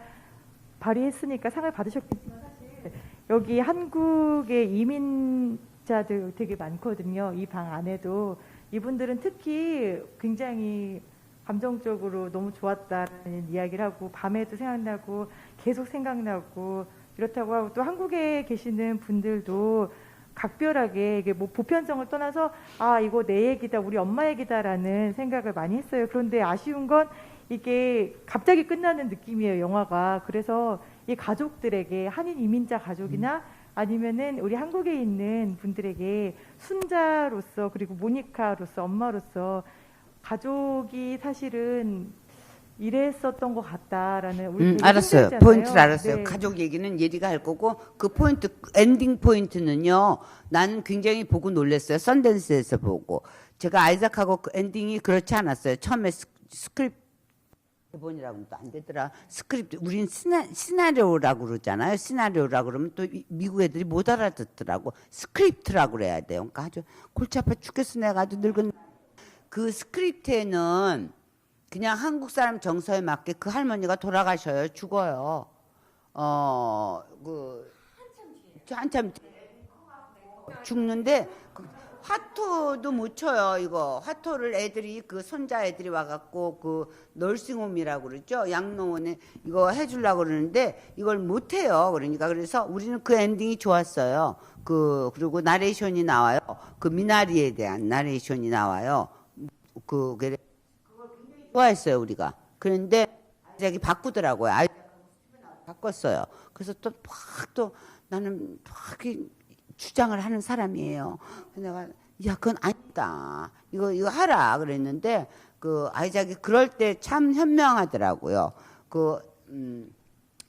발휘했으니까 상을 받으셨겠지만 사실 여기 한국의 이민자들 되게 많거든요. 이 방 안에도. 이분들은 특히 굉장히 감정적으로 너무 좋았다는 이야기를 하고 밤에도 생각나고 계속 생각나고 이렇다고 하고 또 한국에 계시는 분들도 각별하게 이게 뭐 보편성을 떠나서 아 이거 내 얘기다 우리 엄마 얘기다라는 생각을 많이 했어요. 그런데 아쉬운 건 이게 갑자기 끝나는 느낌이에요, 영화가. 그래서 이 가족들에게 한인 이민자 가족이나 아니면은 우리 한국에 있는 분들에게 순자로서 그리고 모니카로서 엄마로서 가족이 사실은 이랬었던 것 같다라는 우리 알았어요. 힘들잖아요. 포인트를 알았어요. 네. 가족 얘기는 예리가 할 거고 그 포인트 엔딩 포인트는요. 나는 굉장히 보고 놀랐어요. 썬댄스에서 보고 제가 아이작하고 그 엔딩이 그렇지 않았어요. 처음에 스크립트 대본이라고 또 안 되더라. 스크립트 우린 시나리오라고 그러잖아요. 시나리오라고 그러면 또 미국 애들이 못 알아듣더라고. 스크립트라고 그래야 돼요. 그러니까 아주 골치 아파 죽겠어. 내가 아주 늙은 그 스크립트에는 그냥 한국 사람 정서에 맞게 그 할머니가 돌아가셔요. 죽어요. 한참 죽는데 화토도 못 쳐요. 이거 화토를 애들이 그 손자 애들이 와갖고 그 널싱홈이라고 그러죠. 양로원에 이거 해주려고 그러는데 이걸 못 해요. 그러니까 그래서 우리는 그 엔딩이 좋았어요. 그리고 나레이션이 나와요. 그 미나리에 대한 나레이션이 나와요. 그걸 굉장히 좋아했어요 우리가. 그런데 아이작이 바꾸더라고요. 바꿨어요. 그래서 또 나는 막 주장을 하는 사람이에요. 내가 야 그건 아니다. 이거 하라 그랬는데 그 아이작이 그럴 때 참 현명하더라고요.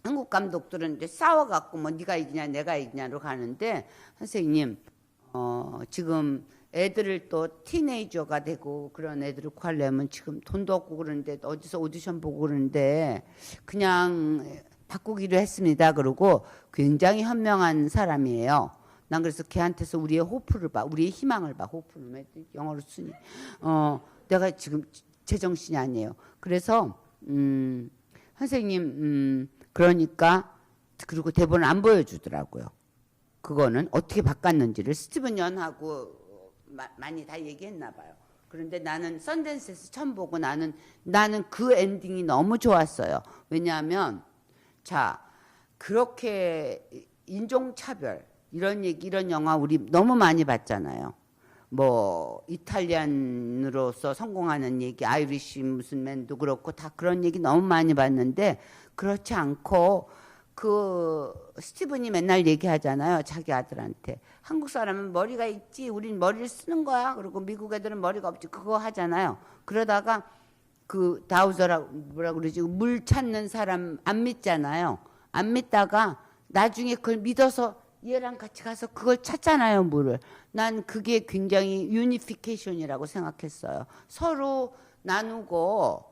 한국 감독들은 이제 싸워갖고 뭐 네가 이기냐 내가 이기냐로 가는데 선생님 지금 애들을 또 티네이저가 되고 그런 애들을 구하려면 지금 돈도 없고 그러는데 어디서 오디션 보고 그러는데 그냥 바꾸기로 했습니다. 그러고 굉장히 현명한 사람이에요. 난 그래서 걔한테서 우리의 호프를 봐, 우리의 희망을 봐. 호프는 영어로 쓰니. 내가 지금 제정신이 아니에요. 그래서 선생님 그러니까 그리고 대본을 안 보여주더라고요. 그거는 어떻게 바꿨는지를 스티븐 연하고 많이 다 얘기했나 봐요. 그런데 나는 썬댄스에서 처음 보고 나는 그 엔딩이 너무 좋았어요. 왜냐하면 자 그렇게 인종차별 이런 영화 우리 너무 많이 봤잖아요. 뭐 이탈리안으로서 성공하는 얘기, 아이리시 무슨 맨도 그렇고 다 그런 얘기 너무 많이 봤는데 그렇지 않고 그 스티븐이 맨날 얘기하잖아요. 자기 아들한테 한국 사람은 머리가 있지, 우린 머리를 쓰는 거야. 그리고 미국 애들은 머리가 없지. 그거 하잖아요. 그러다가 그 다우저라고 뭐라 그러지? 물 찾는 사람 안 믿잖아요. 안 믿다가 나중에 그걸 믿어서 얘랑 같이 가서 그걸 찾잖아요, 물을. 난 그게 굉장히 유니피케이션이라고 생각했어요. 서로 나누고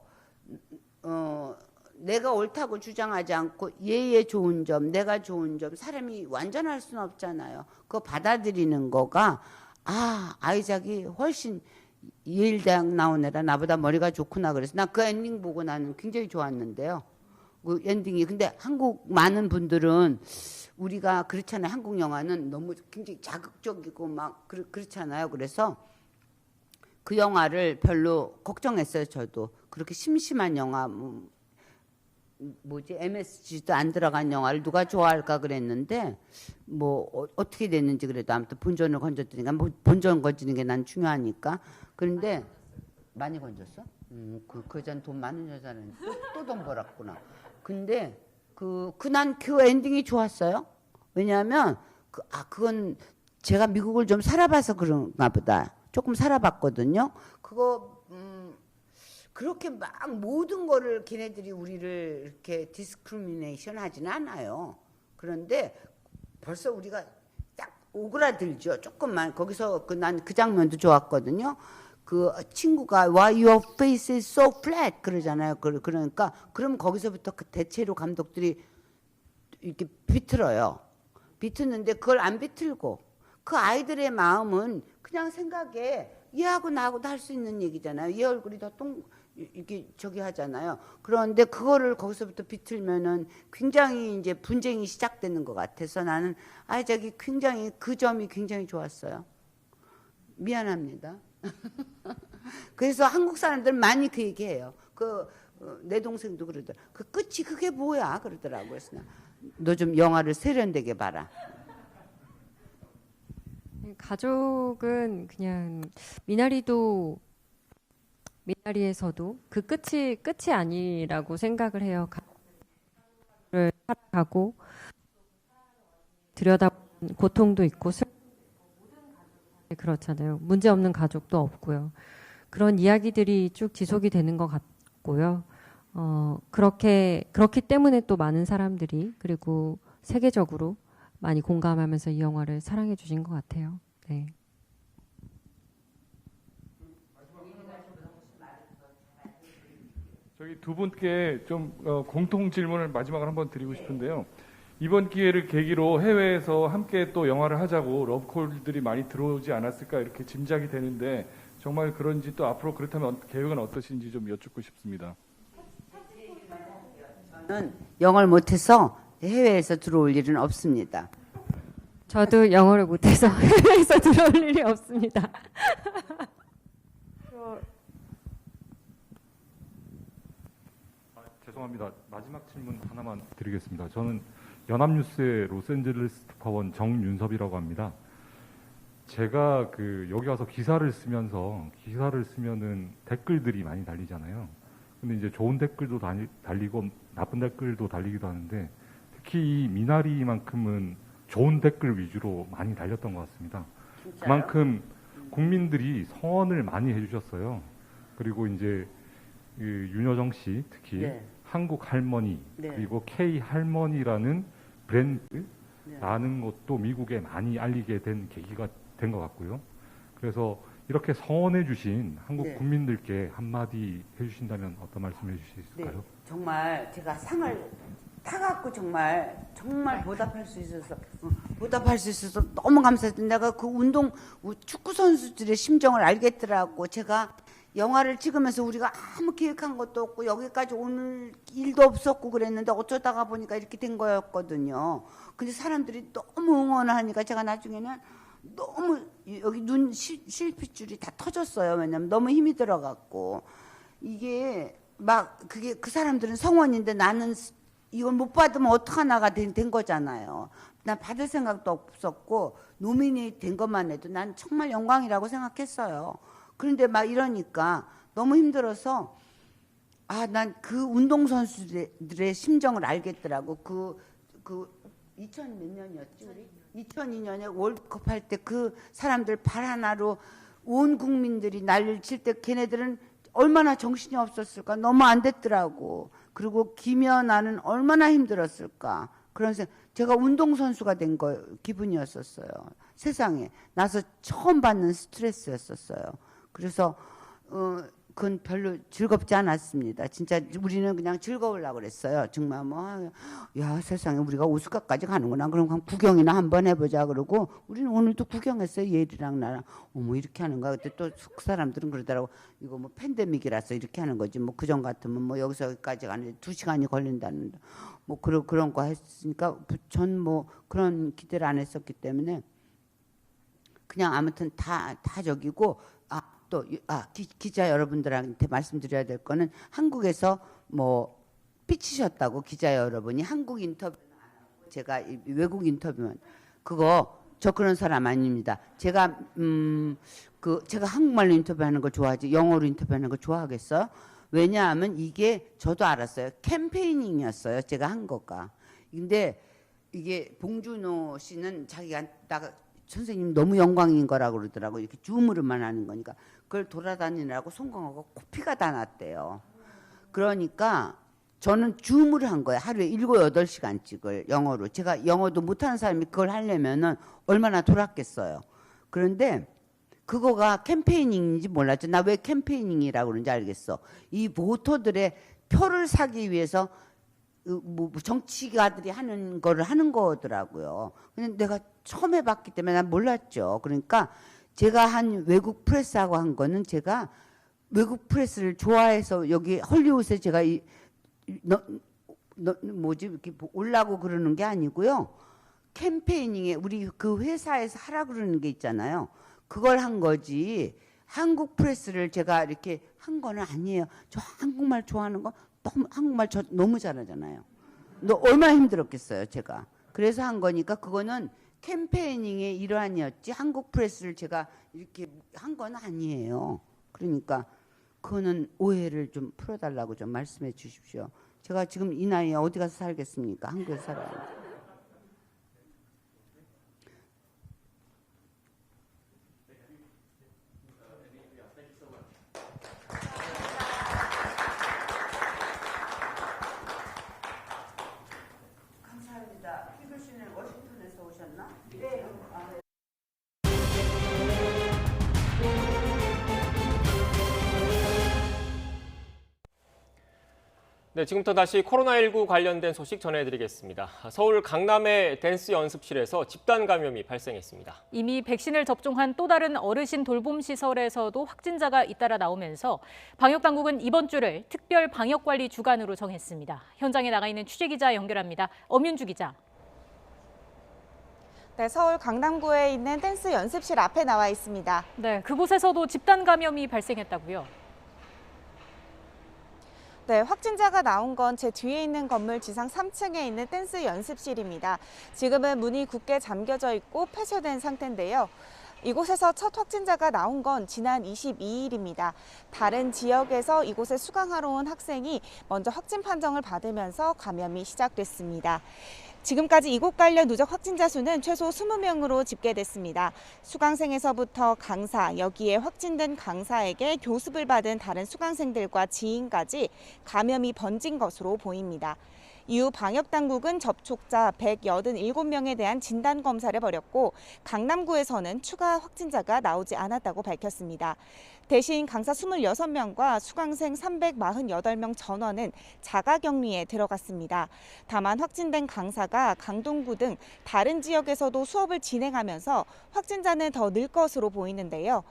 내가 옳다고 주장하지 않고 얘의 좋은 점, 내가 좋은 점, 사람이 완전할 수는 없잖아요. 그거 받아들이는 거가 아이작이 훨씬 예일대학 나온 애라 나보다 머리가 좋구나 그래서 나 그 엔딩 보고 나는 굉장히 좋았는데요. 그 엔딩이 근데 한국 많은 분들은 우리가 그렇잖아요. 한국 영화는 너무 굉장히 자극적이고 막 그렇잖아요. 그래서 그 영화를 별로 걱정했어요. 저도 그렇게 심심한 영화 뭐지 MSG도 안 들어간 영화를 누가 좋아할까 그랬는데 뭐 어떻게 됐는지 그래도 아무튼 본전을 건졌으니까 뭐 본전 건지는 게 난 중요하니까. 그런데 많이 건졌어? 그 여자는 돈 많은 여자는 또 돈 벌었구나. 근데 난 그 엔딩이 좋았어요. 왜냐하면 그건 제가 미국을 좀 살아봐서 그런가 보다. 조금 살아봤거든요. 그렇게 막 모든 거를 걔네들이 우리를 이렇게 디스크리미네이션 하지는 않아요. 그런데 벌써 우리가 딱 오그라들죠. 조금만. 거기서 난 그 장면도 좋았거든요. 그 친구가 Why your face is so flat 그러잖아요. 그러니까 그럼 거기서부터 그 대체로 감독들이 이렇게 비틀어요. 비트는데 그걸 안 비틀고 그 아이들의 마음은 그냥 생각에 얘하고 나하고도 할 수 있는 얘기잖아요. 얘 얼굴이 더 이렇게 저기 하잖아요. 그런데 그거를 거기서부터 비틀면은 굉장히 이제 분쟁이 시작되는 것 같아서 나는 저기 굉장히 그 점이 굉장히 좋았어요. 미안합니다. 그래서 한국 사람들 많이 그 얘기해요. 내 동생도 그러더라. 그 끝이 그게 뭐야 그러더라고요. 그래서 너 좀 영화를 세련되게 봐라. 가족은 그냥 미나리에서도 그 끝이 아니라고 생각을 해요. 가족을 살아가고 들여다보는 고통도 있고 그렇잖아요. 문제 없는 가족도 없고요. 그런 이야기들이 쭉 지속이 되는 것 같고요. 그렇기 때문에 또 많은 사람들이 그리고 세계적으로 많이 공감하면서 이 영화를 사랑해 주신 것 같아요. 네. 저기 두 분께 좀 공통 질문을 마지막으로 한번 드리고 싶은데요. 이번 기회를 계기로 해외에서 함께 또 영화를 하자고 러브콜들이 많이 들어오지 않았을까 이렇게 짐작이 되는데 정말 그런지 또 앞으로 그렇다면 계획은 어떠신지 좀 여쭙고 싶습니다. 저는 영어를 못해서 해외에서 들어올 일은 없습니다. 저도 영어를 못해서 해외에서 들어올 일이 없습니다. 죄송합니다. 마지막 질문 하나만 드리겠습니다. 저는 연합뉴스의 로스앤젤레스 특파원 정윤섭이라고 합니다. 제가 여기 와서 기사를 쓰면은 댓글들이 많이 달리잖아요. 근데 이제 좋은 댓글도 달리고 나쁜 댓글도 달리기도 하는데 특히 이 미나리만큼은 좋은 댓글 위주로 많이 달렸던 것 같습니다. 진짜요? 그만큼 국민들이 성원을 많이 해주셨어요. 그리고 이제 윤여정 씨 특히 네. 한국 할머니 네. 그리고 K 할머니라는 브랜드라는 것도 미국에 많이 알리게 된 계기가 된 것 같고요. 그래서 이렇게 성원해 주신 한국 네. 국민들께 한마디 해주신다면 어떤 말씀 해주실 수 있을까요? 네. 정말 제가 상을 타갖고 정말 보답할 수 있어서 너무 감사했던 내가 그 축구 선수들의 심정을 알겠더라고. 제가 영화를 찍으면서 우리가 아무 계획한 것도 없고 여기까지 오늘 일도 없었고 그랬는데 어쩌다가 보니까 이렇게 된 거였거든요. 근데 사람들이 너무 응원을 하니까 제가 나중에는 너무 여기 눈 실핏줄이 다 터졌어요. 왜냐면 너무 힘이 들어갔고 이게 막 그게 그 사람들은 성원인데 나는 이걸 못 받으면 어떡하나가 된 거잖아요. 난 받을 생각도 없었고 노미네이트 된 것만 해도 난 정말 영광이라고 생각했어요. 그런데 막 이러니까 너무 힘들어서 난 그 운동선수들의 심정을 알겠더라고. 그 2000 몇 년이었지 우리? 2002년에 월드컵 할 때 그 사람들 발 하나로 온 국민들이 난리를 칠 때 걔네들은 얼마나 정신이 없었을까. 너무 안 됐더라고. 그리고 김연아는 얼마나 힘들었을까. 그런 생각. 제가 운동선수가 된 기분이었었어요. 세상에 나서 처음 받는 스트레스였었어요. 그래서 그건 별로 즐겁지 않았습니다. 진짜 우리는 그냥 즐거우려고 그랬어요. 정말 야 세상에 우리가 오스카까지 가는구나. 그럼 구경이나 한번 해보자 그러고 우리는 오늘도 구경했어요. 예리랑 나랑. 어머 이렇게 하는 거야. 그때 또 그 사람들은 그러더라고. 이거 팬데믹이라서 이렇게 하는 거지. 그전 같으면 여기서 여기까지 가는데 2시간이 걸린다는데 그런 거 했으니까 전 그런 기대를 안 했었기 때문에 그냥 아무튼 다 저기고 기자 여러분들한테 말씀드려야 될 거는 한국에서 삐치셨다고 기자 여러분이 한국 인터뷰 제가 외국 인터뷰만 저 그런 사람 아닙니다. 제가 제가 한국말로 인터뷰하는 걸 좋아하지 영어로 인터뷰하는 걸 좋아하겠어요? 왜냐하면 이게 저도 알았어요. 캠페이닝이었어요. 제가 한 거가. 근데 이게 봉준호 씨는 자기가 선생님 너무 영광인 거라고 그러더라고. 이렇게 줌으로만 하는 거니까. 그걸 돌아다니느라고 송강호가 코피가 다 났대요. 그러니까 저는 줌을 한 거예요. 하루에 7, 8시간씩을 영어로. 제가 영어도 못하는 사람이 그걸 하려면은 얼마나 돌았겠어요. 그런데 그거가 캠페이닝인지 몰랐죠. 나 왜 캠페이닝이라고 그러는지 알겠어. 이 보터들의 표를 사기 위해서 뭐 정치가들이 하는 거를 하는 거더라고요. 근데 내가 처음 해봤기 때문에 난 몰랐죠. 그러니까 제가 한 외국 프레스하고 한 거는 제가 외국 프레스를 좋아해서 여기 헐리우드에 제가 뭐지 이렇게 올라고 그러는 게 아니고요. 캠페이닝에 우리 그 회사에서 하라 그러는 게 있잖아요. 그걸 한 거지. 한국 프레스를 제가 이렇게 한 거는 아니에요. 저 한국말 좋아하는 거 너무 한국말 저 너무 잘하잖아요. 너 얼마나 힘들었겠어요, 제가. 그래서 한 거니까 그거는 캠페이닝의 일환이었지 한국 프레스를 제가 이렇게 한 건 아니에요. 그러니까 그거는 오해를 좀 풀어달라고 좀 말씀해 주십시오. 제가 지금 이 나이에 어디 가서 살겠습니까? 한국에서 살아요. 감사합니다. 피글 씨는 워싱턴에서 오셨나? 네. 네, 지금부터 다시 코로나19 관련된 소식 전해드리겠습니다. 서울 강남의 댄스 연습실에서 집단 감염이 발생했습니다. 이미 백신을 접종한 또 다른 어르신 돌봄 시설에서도 확진자가 잇따라 나오면서 방역당국은 이번 주를 특별 방역관리 주간으로 정했습니다. 현장에 나가 있는 취재기자 연결합니다. 엄윤주 기자. 네, 서울 강남구에 있는 댄스 연습실 앞에 나와 있습니다. 네, 그곳에서도 집단 감염이 발생했다고요? 네, 확진자가 나온 건 제 뒤에 있는 건물 지상 3층에 있는 댄스 연습실입니다. 지금은 문이 굳게 잠겨져 있고 폐쇄된 상태인데요. 이곳에서 첫 확진자가 나온 건 지난 22일입니다. 다른 지역에서 이곳에 수강하러 온 학생이 먼저 확진 판정을 받으면서 감염이 시작됐습니다. 지금까지 이곳 관련 누적 확진자 수는 최소 20명으로 집계됐습니다. 수강생에서부터 강사, 여기에 확진된 강사에게 교습을 받은 다른 수강생들과 지인까지 감염이 번진 것으로 보입니다. 이후 방역당국은 접촉자 187명에 대한 진단검사를 벌였고 강남구에서는 추가 확진자가 나오지 않았다고 밝혔습니다. 대신 강사 26명과 수강생 348명 전원은 자가격리에 들어갔습니다. 다만 확진된 강사가 강동구 등 다른 지역에서도 수업을 진행하면서 확진자는 더 늘 것으로 보이는데요.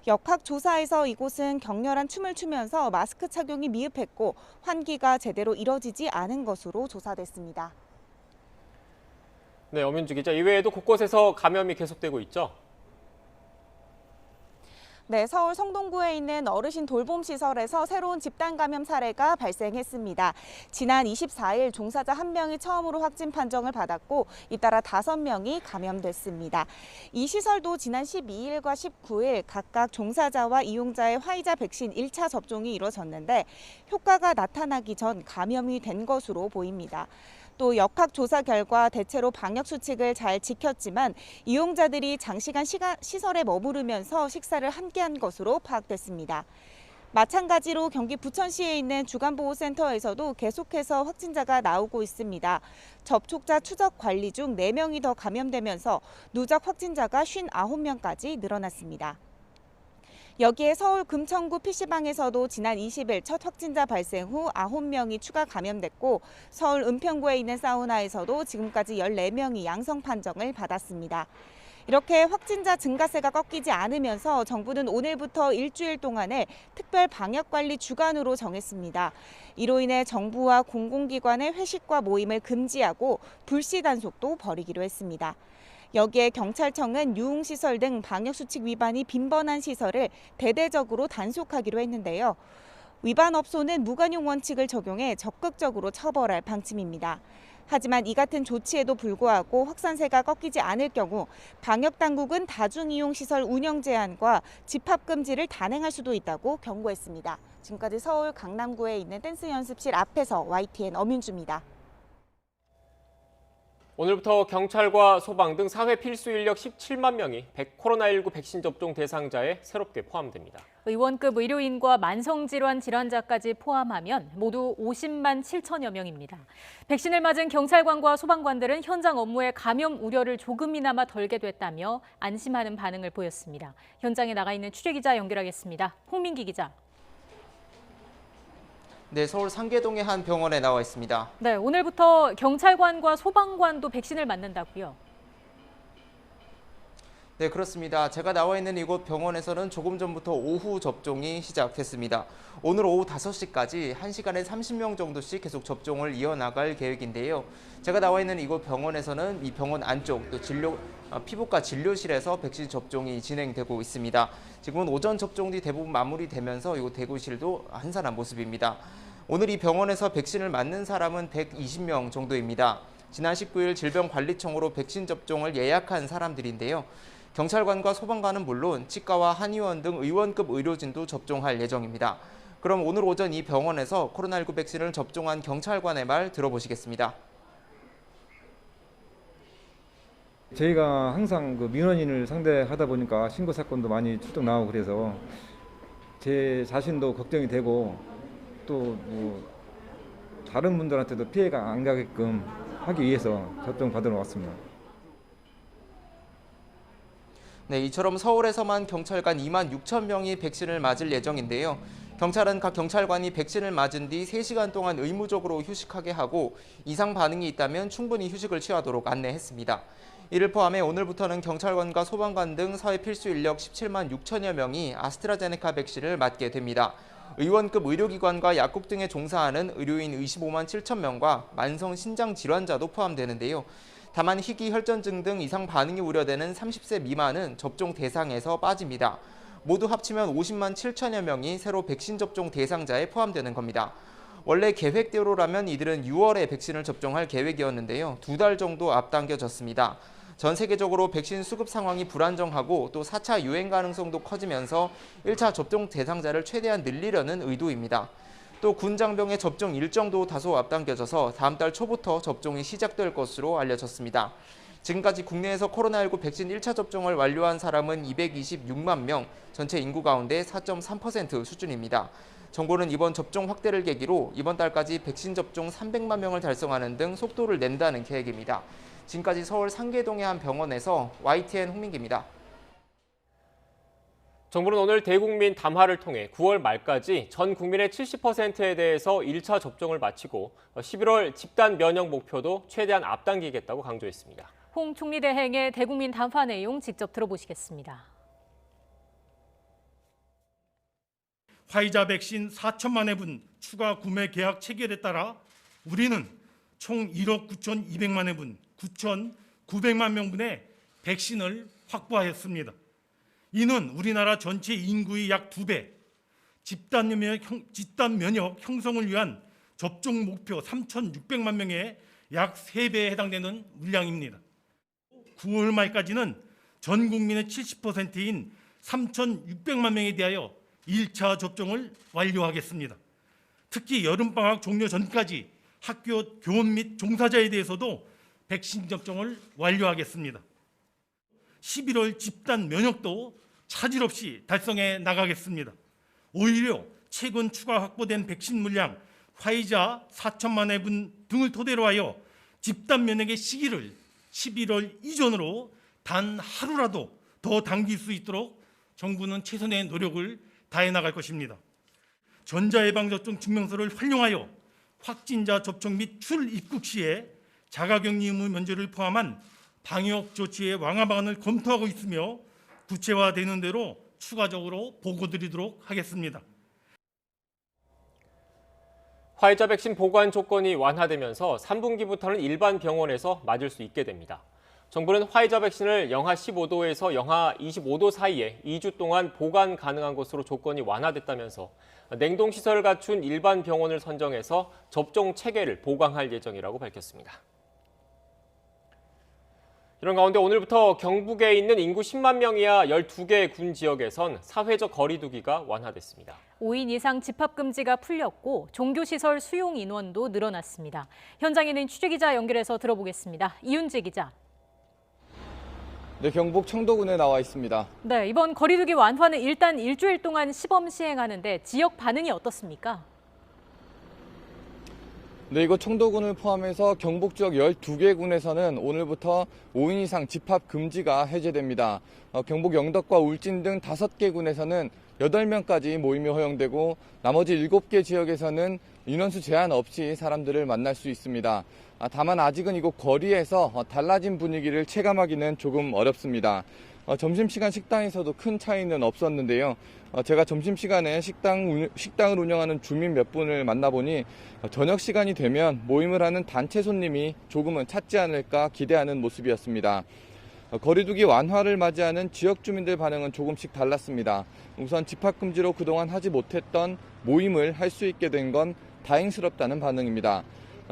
역학조사에서 이곳은 격렬한 춤을 추면서 마스크 착용이 미흡했고 환기가 제대로 이뤄지지 않은 것으로 조사됐습니다. 네, 엄윤주 기자. 이외에도 곳곳에서 감염이 계속되고 있죠? 네, 서울 성동구에 있는 어르신 돌봄 시설에서 새로운 집단 감염 사례가 발생했습니다. 지난 24일 종사자 1명이 처음으로 확진 판정을 받았고 잇따라 5명이 감염됐습니다. 이 시설도 지난 12일과 19일 각각 종사자와 이용자의 화이자 백신 1차 접종이 이뤄졌는데 효과가 나타나기 전 감염이 된 것으로 보입니다. 또 역학조사 결과 대체로 방역수칙을 잘 지켰지만 이용자들이 장시간 시설에 머무르면서 식사를 함께한 것으로 파악됐습니다. 마찬가지로 경기 부천시에 있는 주간보호센터에서도 계속해서 확진자가 나오고 있습니다. 접촉자 추적 관리 중 4명이 더 감염되면서 누적 확진자가 59명까지 늘어났습니다. 여기에 서울 금천구 PC방에서도 지난 20일 첫 확진자 발생 후 9명이 추가 감염됐고 서울 은평구에 있는 사우나에서도 지금까지 14명이 양성 판정을 받았습니다. 이렇게 확진자 증가세가 꺾이지 않으면서 정부는 오늘부터 일주일 동안의 특별 방역관리 주간으로 정했습니다. 이로 인해 정부와 공공기관의 회식과 모임을 금지하고 불시 단속도 벌이기로 했습니다. 여기에 경찰청은 유흥시설 등 방역수칙 위반이 빈번한 시설을 대대적으로 단속하기로 했는데요. 위반 업소는 무관용 원칙을 적용해 적극적으로 처벌할 방침입니다. 하지만 이 같은 조치에도 불구하고 확산세가 꺾이지 않을 경우 방역당국은 다중이용시설 운영 제한과 집합금지를 단행할 수도 있다고 경고했습니다. 지금까지 서울 강남구에 있는 댄스 연습실 앞에서 YTN 엄윤주입니다. 오늘부터 경찰과 소방 등 사회 필수 인력 17만 명이 코로나19 백신 접종 대상자에 새롭게 포함됩니다. 의원급 의료인과 만성질환 질환자까지 포함하면 모두 50만 7천여 명입니다. 백신을 맞은 경찰관과 소방관들은 현장 업무에 감염 우려를 조금이나마 덜게 됐다며 안심하는 반응을 보였습니다. 현장에 나가 있는 취재기자 연결하겠습니다. 홍민기 기자. 네, 서울 상계동의 한 병원에 나와 있습니다. 네, 오늘부터 경찰관과 소방관도 백신을 맞는다고요? 네, 그렇습니다. 제가 나와 있는 이곳 병원에서는 조금 전부터 오후 접종이 시작됐습니다. 오늘 오후 5시까지 1시간에 30명 정도씩 계속 접종을 이어나갈 계획인데요. 제가 나와 있는 이곳 병원에서는 이 병원 안쪽 또 피부과 진료실에서 백신 접종이 진행되고 있습니다. 지금은 오전 접종이 대부분 마무리되면서 이곳 대구실도 한산한 모습입니다. 오늘 이 병원에서 백신을 맞는 사람은 120명 정도입니다. 지난 19일 질병관리청으로 백신 접종을 예약한 사람들인데요. 경찰관과 소방관은 물론 치과와 한의원 등 의원급 의료진도 접종할 예정입니다. 그럼 오늘 오전 이 병원에서 코로나19 백신을 접종한 경찰관의 말 들어보시겠습니다. 저희가 항상 그 민원인을 상대하다 보니까 신고 사건도 많이 출동 나오고 그래서 제 자신도 걱정이 되고 또 뭐 다른 분들한테도 피해가 안 가게끔 하기 위해서 접종 받으러 왔습니다. 네, 이처럼 서울에서만 경찰관 2만 6천 명이 백신을 맞을 예정인데요. 경찰은 각 경찰관이 백신을 맞은 뒤 3시간 동안 의무적으로 휴식하게 하고 이상 반응이 있다면 충분히 휴식을 취하도록 안내했습니다. 이를 포함해 오늘부터는 경찰관과 소방관 등 사회 필수 인력 17만 6천여 명이 아스트라제네카 백신을 맞게 됩니다. 의원급 의료기관과 약국 등에 종사하는 의료인 25만 7천 명과 만성 신장 질환자도 포함되는데요. 다만 희귀 혈전증 등 이상 반응이 우려되는 30세 미만은 접종 대상에서 빠집니다. 모두 합치면 50만 7천여 명이 새로 백신 접종 대상자에 포함되는 겁니다. 원래 계획대로라면 이들은 6월에 백신을 접종할 계획이었는데요. 2달 정도 앞당겨졌습니다. 전 세계적으로 백신 수급 상황이 불안정하고 또 4차 유행 가능성도 커지면서 1차 접종 대상자를 최대한 늘리려는 의도입니다. 또 군장병의 접종 일정도 다소 앞당겨져서 다음 달 초부터 접종이 시작될 것으로 알려졌습니다. 지금까지 국내에서 코로나19 백신 1차 접종을 완료한 사람은 226만 명, 전체 인구 가운데 4.3% 수준입니다. 정부는 이번 접종 확대를 계기로 이번 달까지 백신 접종 300만 명을 달성하는 등 속도를 낸다는 계획입니다. 지금까지 서울 상계동의 한 병원에서 YTN 홍민기입니다. 정부는 오늘 대국민 담화를 통해 9월 말까지 전 국민의 70%에 대해서 1차 접종을 마치고 11월 집단 면역 목표도 최대한 앞당기겠다고 강조했습니다. 홍 총리 대행의 대국민 담화 내용 직접 들어보시겠습니다. 화이자 백신 4천만 회분 추가 구매 계약 체결에 따라 우리는 총 1억 9,200만 회분, 9,900만 명분의 백신을 확보하였습니다. 이는 우리나라 전체 인구의 약 2배, 집단 면역 형성을 위한 접종 목표 3,600만 명의 약 3배에 해당되는 물량입니다. 9월 말까지는 전 국민의 70%인 3,600만 명에 대하여 1차 접종을 완료하겠습니다. 특히 여름방학 종료 전까지 학교 교원 및 종사자에 대해서도 백신 접종을 완료하겠습니다. 11월 집단 면역도 차질 없이 달성해 나가겠습니다. 오히려 최근 추가 확보된 백신 물량 화이자 4천만 회분 등을 토대로 하여 집단 면역의 시기를 11월 이전으로 단 하루라도 더 당길 수 있도록 정부는 최선의 노력을 다해 나갈 것입니다. 전자예방접종 증명서를 활용하여 확진자 접촉 및 출입국 시에 자가격리 의무 면제를 포함한 방역 조치의 완화 방안을 검토하고 있으며 구체화되는 대로 추가적으로 보고드리도록 하겠습니다. 화이자 백신 보관 조건이 완화되면서 3분기부터는 일반 병원에서 맞을 수 있게 됩니다. 정부는 화이자 백신을 영하 15도에서 영하 25도 사이에 2주 동안 보관 가능한 것으로 조건이 완화됐다면서 냉동시설을 갖춘 일반 병원을 선정해서 접종 체계를 보강할 예정이라고 밝혔습니다. 이런 가운데 오늘부터 경북에 있는 인구 10만 명 이하 12개 군 지역에선 사회적 거리 두기가 완화됐습니다. 5인 이상 집합 금지가 풀렸고 종교시설 수용 인원도 늘어났습니다. 현장에는 취재기자 연결해서 들어보겠습니다. 이윤재 기자. 네, 경북 청도군에 나와 있습니다. 네, 이번 거리 두기 완화는 일단 일주일 동안 시범 시행하는데 지역 반응이 어떻습니까? 네, 이곳 청도군을 포함해서 경북 지역 12개 군에서는 오늘부터 5인 이상 집합 금지가 해제됩니다. 경북 영덕과 울진 등 5개 군에서는 8명까지 모임이 허용되고 나머지 7개 지역에서는 인원수 제한 없이 사람들을 만날 수 있습니다. 다만 아직은 이곳 거리에서 달라진 분위기를 체감하기는 조금 어렵습니다. 점심시간 식당에서도 큰 차이는 없었는데요. 제가 점심시간에 식당을 운영하는 주민 몇 분을 만나보니 저녁 시간이 되면 모임을 하는 단체 손님이 조금은 잦지 않을까 기대하는 모습이었습니다. 거리두기 완화를 맞이하는 지역 주민들 반응은 조금씩 달랐습니다. 우선 집합금지로 그동안 하지 못했던 모임을 할 수 있게 된 건 다행스럽다는 반응입니다.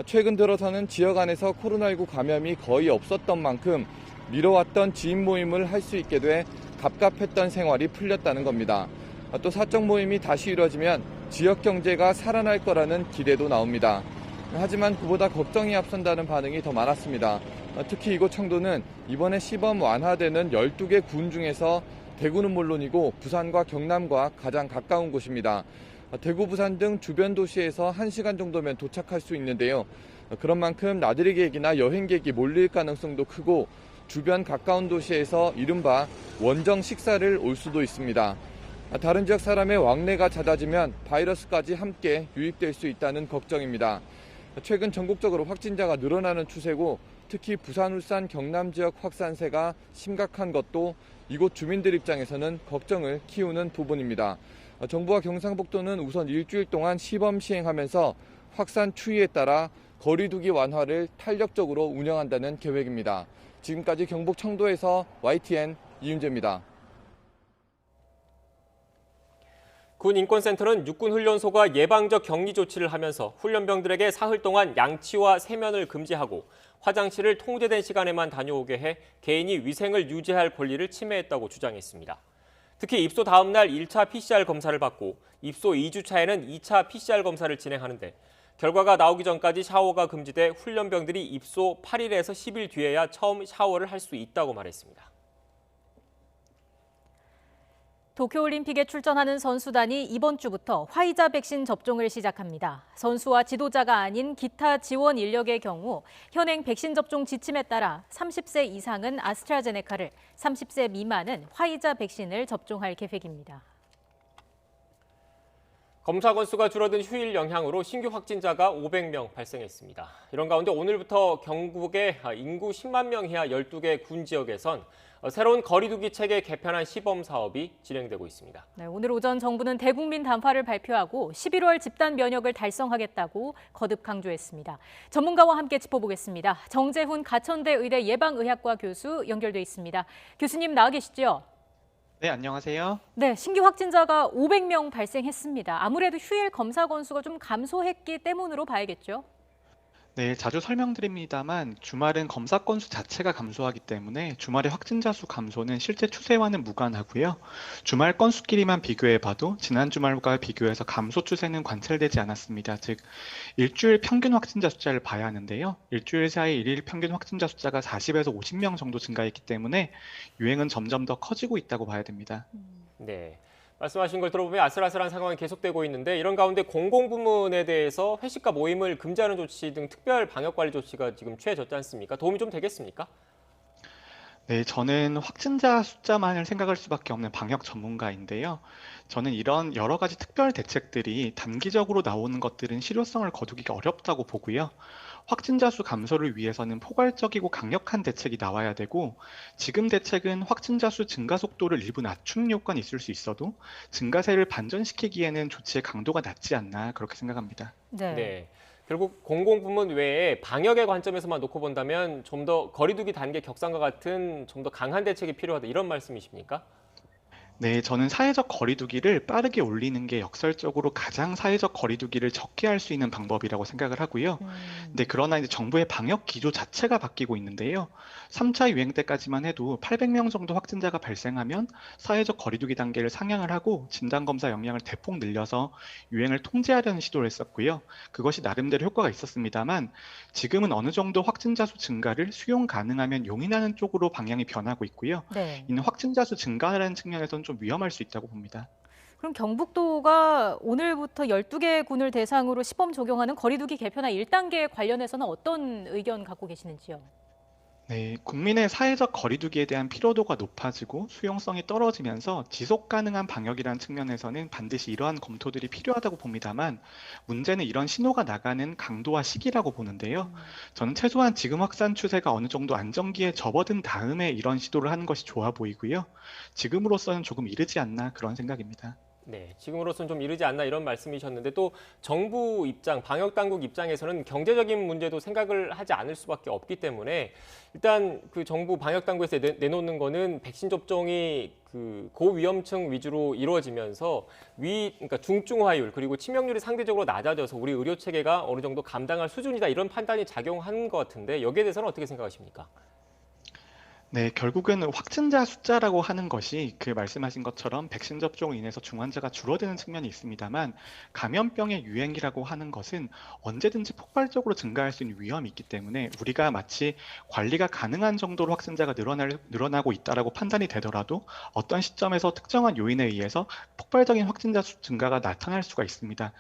최근 들어서는 지역 안에서 코로나19 감염이 거의 없었던 만큼 미뤄왔던 지인 모임을 할 수 있게 돼 갑갑했던 생활이 풀렸다는 겁니다. 또 사적 모임이 다시 이뤄지면 지역 경제가 살아날 거라는 기대도 나옵니다. 하지만 그보다 걱정이 앞선다는 반응이 더 많았습니다. 특히 이곳 청도는 이번에 시범 완화되는 12개 군 중에서 대구는 물론이고 부산과 경남과 가장 가까운 곳입니다. 대구, 부산 등 주변 도시에서 1시간 정도면 도착할 수 있는데요. 그런 만큼 나들이 객이나 여행객이 몰릴 가능성도 크고 주변 가까운 도시에서 이른바 원정 식사를 올 수도 있습니다. 다른 지역 사람의 왕래가 잦아지면 바이러스까지 함께 유입될 수 있다는 걱정입니다. 최근 전국적으로 확진자가 늘어나는 추세고 특히 부산, 울산, 경남 지역 확산세가 심각한 것도 이곳 주민들 입장에서는 걱정을 키우는 부분입니다. 정부와 경상북도는 우선 일주일 동안 시범 시행하면서 확산 추이에 따라 거리두기 완화를 탄력적으로 운영한다는 계획입니다. 지금까지 경북 청도에서 YTN 이윤재입니다. 군 인권센터는 육군훈련소가 예방적 격리 조치를 하면서 훈련병들에게 사흘 동안 양치와 세면을 금지하고 화장실을 통제된 시간에만 다녀오게 해 개인이 위생을 유지할 권리를 침해했다고 주장했습니다. 특히 입소 다음 날 1차 PCR 검사를 받고 입소 2주차에는 2차 PCR 검사를 진행하는데 결과가 나오기 전까지 샤워가 금지돼 훈련병들이 입소 8일에서 10일 뒤에야 처음 샤워를 할 수 있다고 말했습니다. 도쿄올림픽에 출전하는 선수단이 이번 주부터 화이자 백신 접종을 시작합니다. 선수와 지도자가 아닌 기타 지원 인력의 경우 현행 백신 접종 지침에 따라 30세 이상은 아스트라제네카를, 30세 미만은 화이자 백신을 접종할 계획입니다. 검사 건수가 줄어든 휴일 영향으로 신규 확진자가 500명 발생했습니다. 이런 가운데 오늘부터 경북의 인구 10만 명 이하 12개 군 지역에선 새로운 거리두기 체계 개편안 시범 사업이 진행되고 있습니다. 네, 오늘 오전 정부는 대국민 담화를 발표하고 11월 집단 면역을 달성하겠다고 거듭 강조했습니다. 전문가와 함께 짚어보겠습니다. 정재훈 가천대 의대 예방의학과 교수 연결돼 있습니다. 교수님 나와 계시죠? 네, 안녕하세요. 네, 신규 확진자가 500명 발생했습니다. 아무래도 휴일 검사 건수가 좀 감소했기 때문으로 봐야겠죠? 네, 자주 설명드립니다만 주말은 검사 건수 자체가 감소하기 때문에 주말의 확진자 수 감소는 실제 추세와는 무관하고요. 주말 건수끼리만 비교해봐도 지난 주말과 비교해서 감소 추세는 관찰되지 않았습니다. 즉, 일주일 평균 확진자 숫자를 봐야 하는데요. 일주일 사이 일일 평균 확진자 숫자가 40에서 50명 정도 증가했기 때문에 유행은 점점 더 커지고 있다고 봐야 됩니다. 네. 말씀하신 걸 들어보면 아슬아슬한 상황이 계속되고 있는데 이런 가운데 공공부문에 대해서 회식과 모임을 금지하는 조치 등 특별 방역관리 조치가 지금 취해졌지 않습니까? 도움이 좀 되겠습니까? 네, 저는 확진자 숫자만을 생각할 수밖에 없는 방역 전문가인데요. 저는 이런 여러 가지 특별 대책들이 단기적으로 나오는 것들은 실효성을 거두기가 어렵다고 보고요. 확진자 수 감소를 위해서는 포괄적이고 강력한 대책이 나와야 되고 지금 대책은 확진자 수 증가 속도를 일부 낮추는 효과는 있을 수 있어도 증가세를 반전시키기에는 조치의 강도가 낮지 않나 그렇게 생각합니다. 네. 결국 공공부문 외에 방역의 관점에서만 놓고 본다면 좀 더 거리두기 단계 격상과 같은 좀 더 강한 대책이 필요하다 이런 말씀이십니까? 네, 저는 사회적 거리두기를 빠르게 올리는 게 역설적으로 가장 사회적 거리두기를 적게 할 수 있는 방법이라고 생각을 하고요. 근데 그러나 이제 정부의 방역 기조 자체가 바뀌고 있는데요. 3차 유행 때까지만 해도 800명 정도 확진자가 발생하면 사회적 거리두기 단계를 상향을 하고 진단검사 역량을 대폭 늘려서 유행을 통제하려는 시도를 했었고요. 그것이 나름대로 효과가 있었습니다만 지금은 어느 정도 확진자 수 증가를 수용 가능하면 용인하는 쪽으로 방향이 변하고 있고요. 네. 이는 확진자 수 증가라는 측면에서는 좀 위험할 수 있다고 봅니다. 그럼 경북도가 오늘부터 12개 군을 대상으로 시범 적용하는 거리두기 개편화 1단계 관련해서는 어떤 의견 갖고 계시는지요? 네, 국민의 사회적 거리두기에 대한 피로도가 높아지고 수용성이 떨어지면서 지속 가능한 방역이라는 측면에서는 반드시 이러한 검토들이 필요하다고 봅니다만 문제는 이런 신호가 나가는 강도와 시기라고 보는데요. 저는 최소한 지금 확산 추세가 어느 정도 안정기에 접어든 다음에 이런 시도를 하는 것이 좋아 보이고요. 지금으로서는 조금 이르지 않나 그런 생각입니다. 네, 지금으로서는 좀 이르지 않나 이런 말씀이셨는데 또 정부 입장, 방역 당국 입장에서는 경제적인 문제도 생각을 하지 않을 수밖에 없기 때문에 일단 그 정부 방역 당국에서 내놓는 거는 백신 접종이 그 고위험층 위주로 이루어지면서 그러니까 중증화율 그리고 치명률이 상대적으로 낮아져서 우리 의료 체계가 어느 정도 감당할 수준이다 이런 판단이 작용한 것 같은데 여기에 대해서는 어떻게 생각하십니까? 네, 결국은 확진자 숫자라고 하는 것이 그 말씀하신 것처럼 백신 접종으로 인해서 중환자가 줄어드는 측면이 있습니다만 감염병의 유행이라고 하는 것은 언제든지 폭발적으로 증가할 수 있는 위험이 있기 때문에 우리가 마치 관리가 가능한 정도로 확진자가 늘어나고 있다라고 판단이 되더라도 어떤 시점에서 특정한 요인에 의해서 폭발적인 확진자 수 증가가 나타날 수가 있습니다.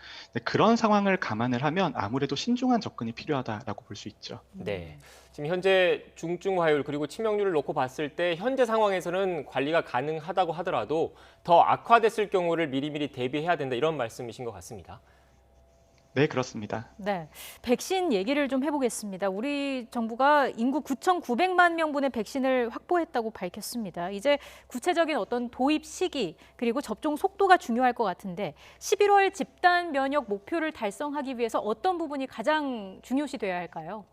그런 상황을 감안을 하면 아무래도 신중한 접근이 필요하다라고 볼 수 있죠. 네. 지금 현재 중증화율 그리고 치명률을 놓고 봤을 때 현재 상황에서는 관리가 가능하다고 하더라도 더 악화됐을 경우를 미리미리 대비해야 된다 이런 말씀이신 것 같습니다. 네, 그렇습니다. 네, 백신 얘기를 좀 해보겠습니다. 우리 정부가 인구 9,900만 명분의 백신을 확보했다고 밝혔습니다. 이제 구체적인 어떤 도입 시기 그리고 접종 속도가 중요할 것 같은데 11월 집단 면역 목표를 달성하기 위해서 어떤 부분이 가장 중요시돼야 할까요?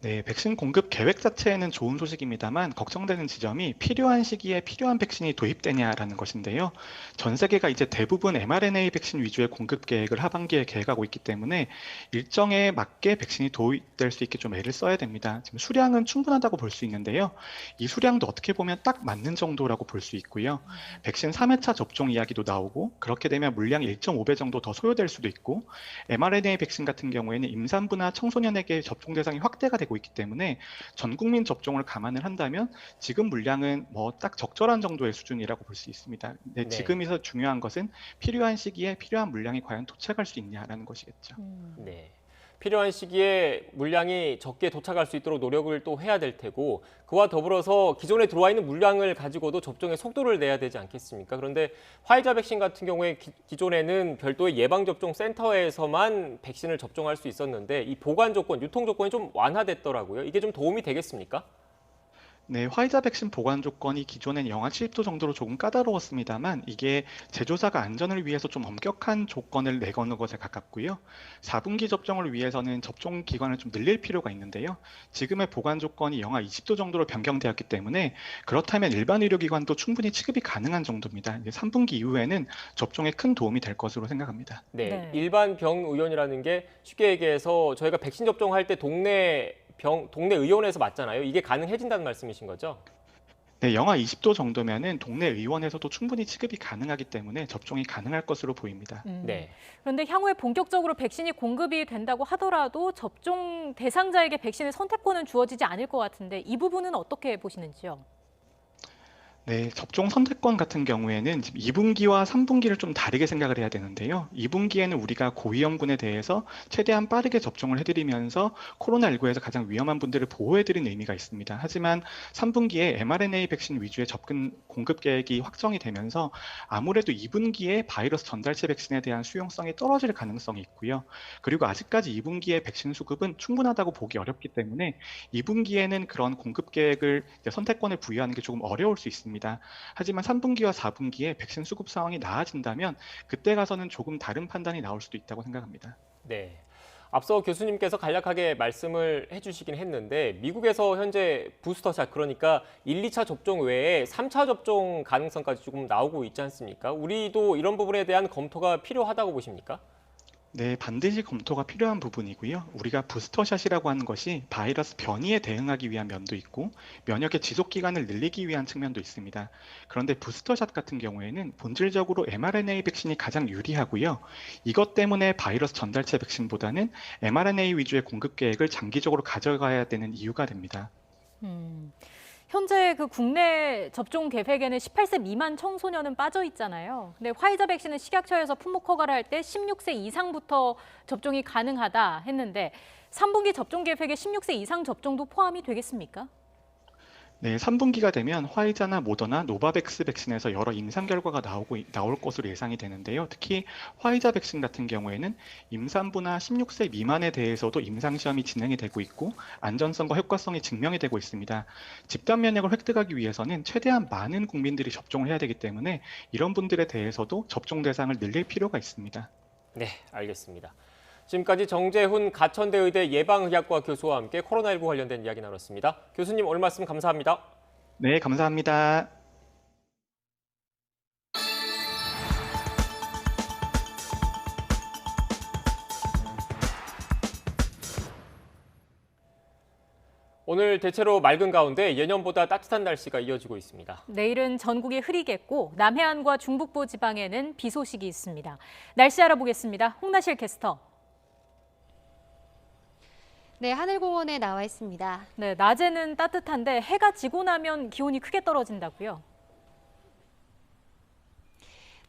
네, 백신 공급 계획 자체에는 좋은 소식입니다만 걱정되는 지점이 필요한 시기에 필요한 백신이 도입되냐라는 것인데요. 전 세계가 이제 대부분 mRNA 백신 위주의 공급 계획을 하반기에 계획하고 있기 때문에 일정에 맞게 백신이 도입될 수 있게 좀 애를 써야 됩니다. 지금 수량은 충분하다고 볼 수 있는데요. 이 수량도 어떻게 보면 딱 맞는 정도라고 볼 수 있고요. 백신 3회차 접종 이야기도 나오고 그렇게 되면 물량이 1.5배 정도 더 소요될 수도 있고 mRNA 백신 같은 경우에는 임산부나 청소년에게 접종 대상이 확대가 되고 있기 때문에 전 국민 접종을 감안을 한다면 지금 물량은 뭐 딱 적절한 정도의 수준이라고 볼 수 있습니다. 네, 지금에서 중요한 것은 필요한 시기에 필요한 물량이 과연 도착할 수 있냐라는 것이겠죠. 네. 필요한 시기에 물량이 적게 도착할 수 있도록 노력을 또 해야 될 테고 그와 더불어서 기존에 들어와 있는 물량을 가지고도 접종의 속도를 내야 되지 않겠습니까? 그런데 화이자 백신 같은 경우에 기존에는 별도의 예방접종 센터에서만 백신을 접종할 수 있었는데 이 보관 조건, 유통 조건이 좀 완화됐더라고요. 이게 좀 도움이 되겠습니까? 네, 화이자 백신 보관 조건이 기존엔 영하 70도 정도로 조금 까다로웠습니다만 이게 제조사가 안전을 위해서 좀 엄격한 조건을 내거는 것에 가깝고요. 4분기 접종을 위해서는 접종 기간을 좀 늘릴 필요가 있는데요. 지금의 보관 조건이 영하 20도 정도로 변경되었기 때문에 그렇다면 일반 의료기관도 충분히 취급이 가능한 정도입니다. 이제 3분기 이후에는 접종에 큰 도움이 될 것으로 생각합니다. 네, 일반 병의원이라는 게 쉽게 얘기해서 저희가 백신 접종할 때 동네 의원에서 맞잖아요. 이게 가능해진다는 말씀이신 거죠? 네, 영하 20도 정도면은 동네 의원에서도 충분히 취급이 가능하기 때문에 접종이 가능할 것으로 보입니다. 네. 그런데 향후에 본격적으로 백신이 공급이 된다고 하더라도 접종 대상자에게 백신의 선택권은 주어지지 않을 것 같은데 이 부분은 어떻게 보시는지요? 네, 접종 선택권 같은 경우에는 지금 2분기와 3분기를 좀 다르게 생각을 해야 되는데요. 2분기에는 우리가 고위험군에 대해서 최대한 빠르게 접종을 해드리면서 코로나19에서 가장 위험한 분들을 보호해드리는 의미가 있습니다. 하지만 3분기에 mRNA 백신 위주의 접근 공급 계획이 확정이 되면서 아무래도 2분기에 바이러스 전달체 백신에 대한 수용성이 떨어질 가능성이 있고요. 그리고 아직까지 2분기의 백신 수급은 충분하다고 보기 어렵기 때문에 2분기에는 그런 공급 계획을 선택권을 부여하는 게 조금 어려울 수 있습니다. 하지만 3분기와 4분기에 백신 수급 상황이 나아진다면 그때 가서는 조금 다른 판단이 나올 수도 있다고 생각합니다. 네. 앞서 교수님께서 간략하게 말씀을 해주시긴 했는데 미국에서 현재 부스터샷, 그러니까 1, 2차 접종 외에 3차 접종 가능성까지 조금 나오고 있지 않습니까? 우리도 이런 부분에 대한 검토가 필요하다고 보십니까? 네, 반드시 검토가 필요한 부분이고요. 우리가 부스터샷이라고 하는 것이 바이러스 변이에 대응하기 위한 면도 있고 면역의 지속 기간을 늘리기 위한 측면도 있습니다. 그런데 부스터샷 같은 경우에는 본질적으로 mRNA 백신이 가장 유리하고요. 이것 때문에 바이러스 전달체 백신보다는 mRNA 위주의 공급 계획을 장기적으로 가져가야 되는 이유가 됩니다. 현재 그 국내 접종 계획에는 18세 미만 청소년은 빠져 있잖아요. 근데 화이자 백신은 식약처에서 품목 허가를 할 때 16세 이상부터 접종이 가능하다 했는데 3분기 접종 계획에 16세 이상 접종도 포함이 되겠습니까? 네, 3분기가 되면 화이자나 모더나, 노바백스 백신에서 여러 임상 결과가 나올 것으로 예상이 되는데요. 특히 화이자 백신 같은 경우에는 임산부나 16세 미만에 대해서도 임상시험이 진행이 되고 있고 안전성과 효과성이 증명이 되고 있습니다. 집단 면역을 획득하기 위해서는 최대한 많은 국민들이 접종을 해야 되기 때문에 이런 분들에 대해서도 접종 대상을 늘릴 필요가 있습니다. 네, 알겠습니다. 지금까지 정재훈 가천대 의대 예방의학과 교수와 함께 코로나19 관련된 이야기 나눴습니다. 교수님 오늘 말씀 감사합니다. 네, 감사합니다. 오늘 대체로 맑은 가운데 예년보다 따뜻한 날씨가 이어지고 있습니다. 내일은 전국이 흐리겠고 남해안과 중북부 지방에는 비 소식이 있습니다. 날씨 알아보겠습니다. 홍나실 캐스터. 네, 하늘공원에 나와 있습니다. 네, 낮에는 따뜻한데 해가 지고 나면 기온이 크게 떨어진다고요?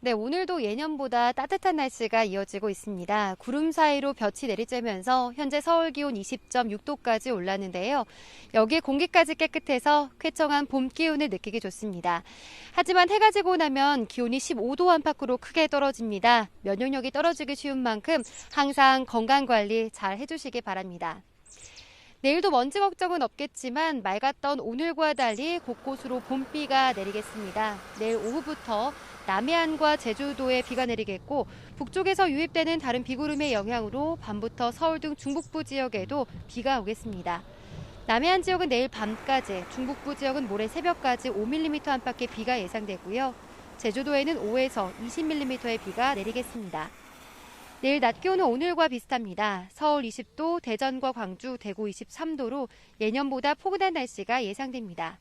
네, 오늘도 예년보다 따뜻한 날씨가 이어지고 있습니다. 구름 사이로 볕이 내리쬐면서 현재 서울 기온 20.6도까지 올랐는데요. 여기에 공기까지 깨끗해서 쾌청한 봄 기운을 느끼기 좋습니다. 하지만 해가 지고 나면 기온이 15도 안팎으로 크게 떨어집니다. 면역력이 떨어지기 쉬운 만큼 항상 건강관리 잘 해주시기 바랍니다. 내일도 먼지 걱정은 없겠지만 맑았던 오늘과 달리 곳곳으로 봄비가 내리겠습니다. 내일 오후부터 남해안과 제주도에 비가 내리겠고 북쪽에서 유입되는 다른 비구름의 영향으로 밤부터 서울 등 중북부 지역에도 비가 오겠습니다. 남해안 지역은 내일 밤까지, 중북부 지역은 모레 새벽까지 5mm 안팎의 비가 예상되고요. 제주도에는 5에서 20mm의 비가 내리겠습니다. 내일 낮 기온은 오늘과 비슷합니다. 서울 20도, 대전과 광주, 대구 23도로 예년보다 포근한 날씨가 예상됩니다.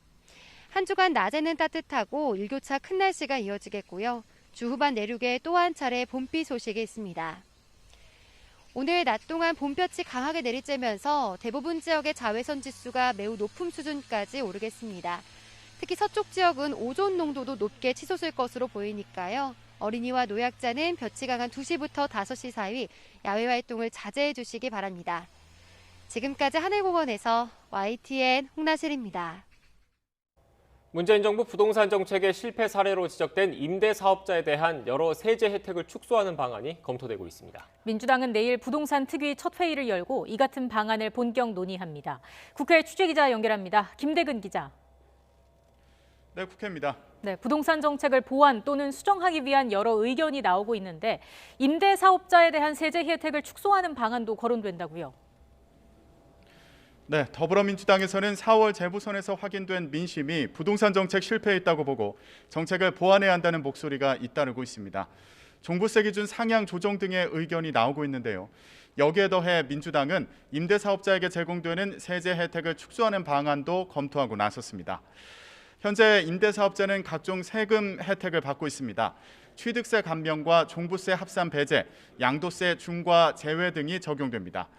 한 주간 낮에는 따뜻하고 일교차 큰 날씨가 이어지겠고요. 주 후반 내륙에 또 한 차례 봄비 소식이 있습니다. 오늘 낮 동안 봄볕이 강하게 내리쬐면서 대부분 지역의 자외선 지수가 매우 높은 수준까지 오르겠습니다. 특히 서쪽 지역은 오존 농도도 높게 치솟을 것으로 보이니까요. 어린이와 노약자는 볕이 강한 2시부터 5시 사이 야외 활동을 자제해 주시기 바랍니다. 지금까지 하늘공원에서 YTN 홍나실입니다. 문재인 정부 부동산 정책의 실패 사례로 지적된 임대 사업자에 대한 여러 세제 혜택을 축소하는 방안이 검토되고 있습니다. 민주당은 내일 부동산 특위 첫 회의를 열고 이 같은 방안을 본격 논의합니다. 국회 취재기자 연결합니다. 김대근 기자. 네, 국회입니다. 네, 부동산 정책을 보완 또는 수정하기 위한 여러 의견이 나오고 있는데 임대 사업자에 대한 세제 혜택을 축소하는 방안도 거론된다고요. 네, 더불어민주당에서는 4월 재보선에서 확인된 민심이 부동산 정책 실패했다고 보고 정책을 보완해야 한다는 목소리가 잇따르고 있습니다. 종부세 기준 상향 조정 등의 의견이 나오고 있는데요. 여기에 더해 민주당은 임대사업자에게 제공되는 세제 혜택을 축소하는 방안도 검토하고 나섰습니다. 현재 임대사업자는 각종 세금 혜택을 받고 있습니다. 취득세 감면과 종부세 합산 배제, 양도세 중과 제외 등이 적용됩니다.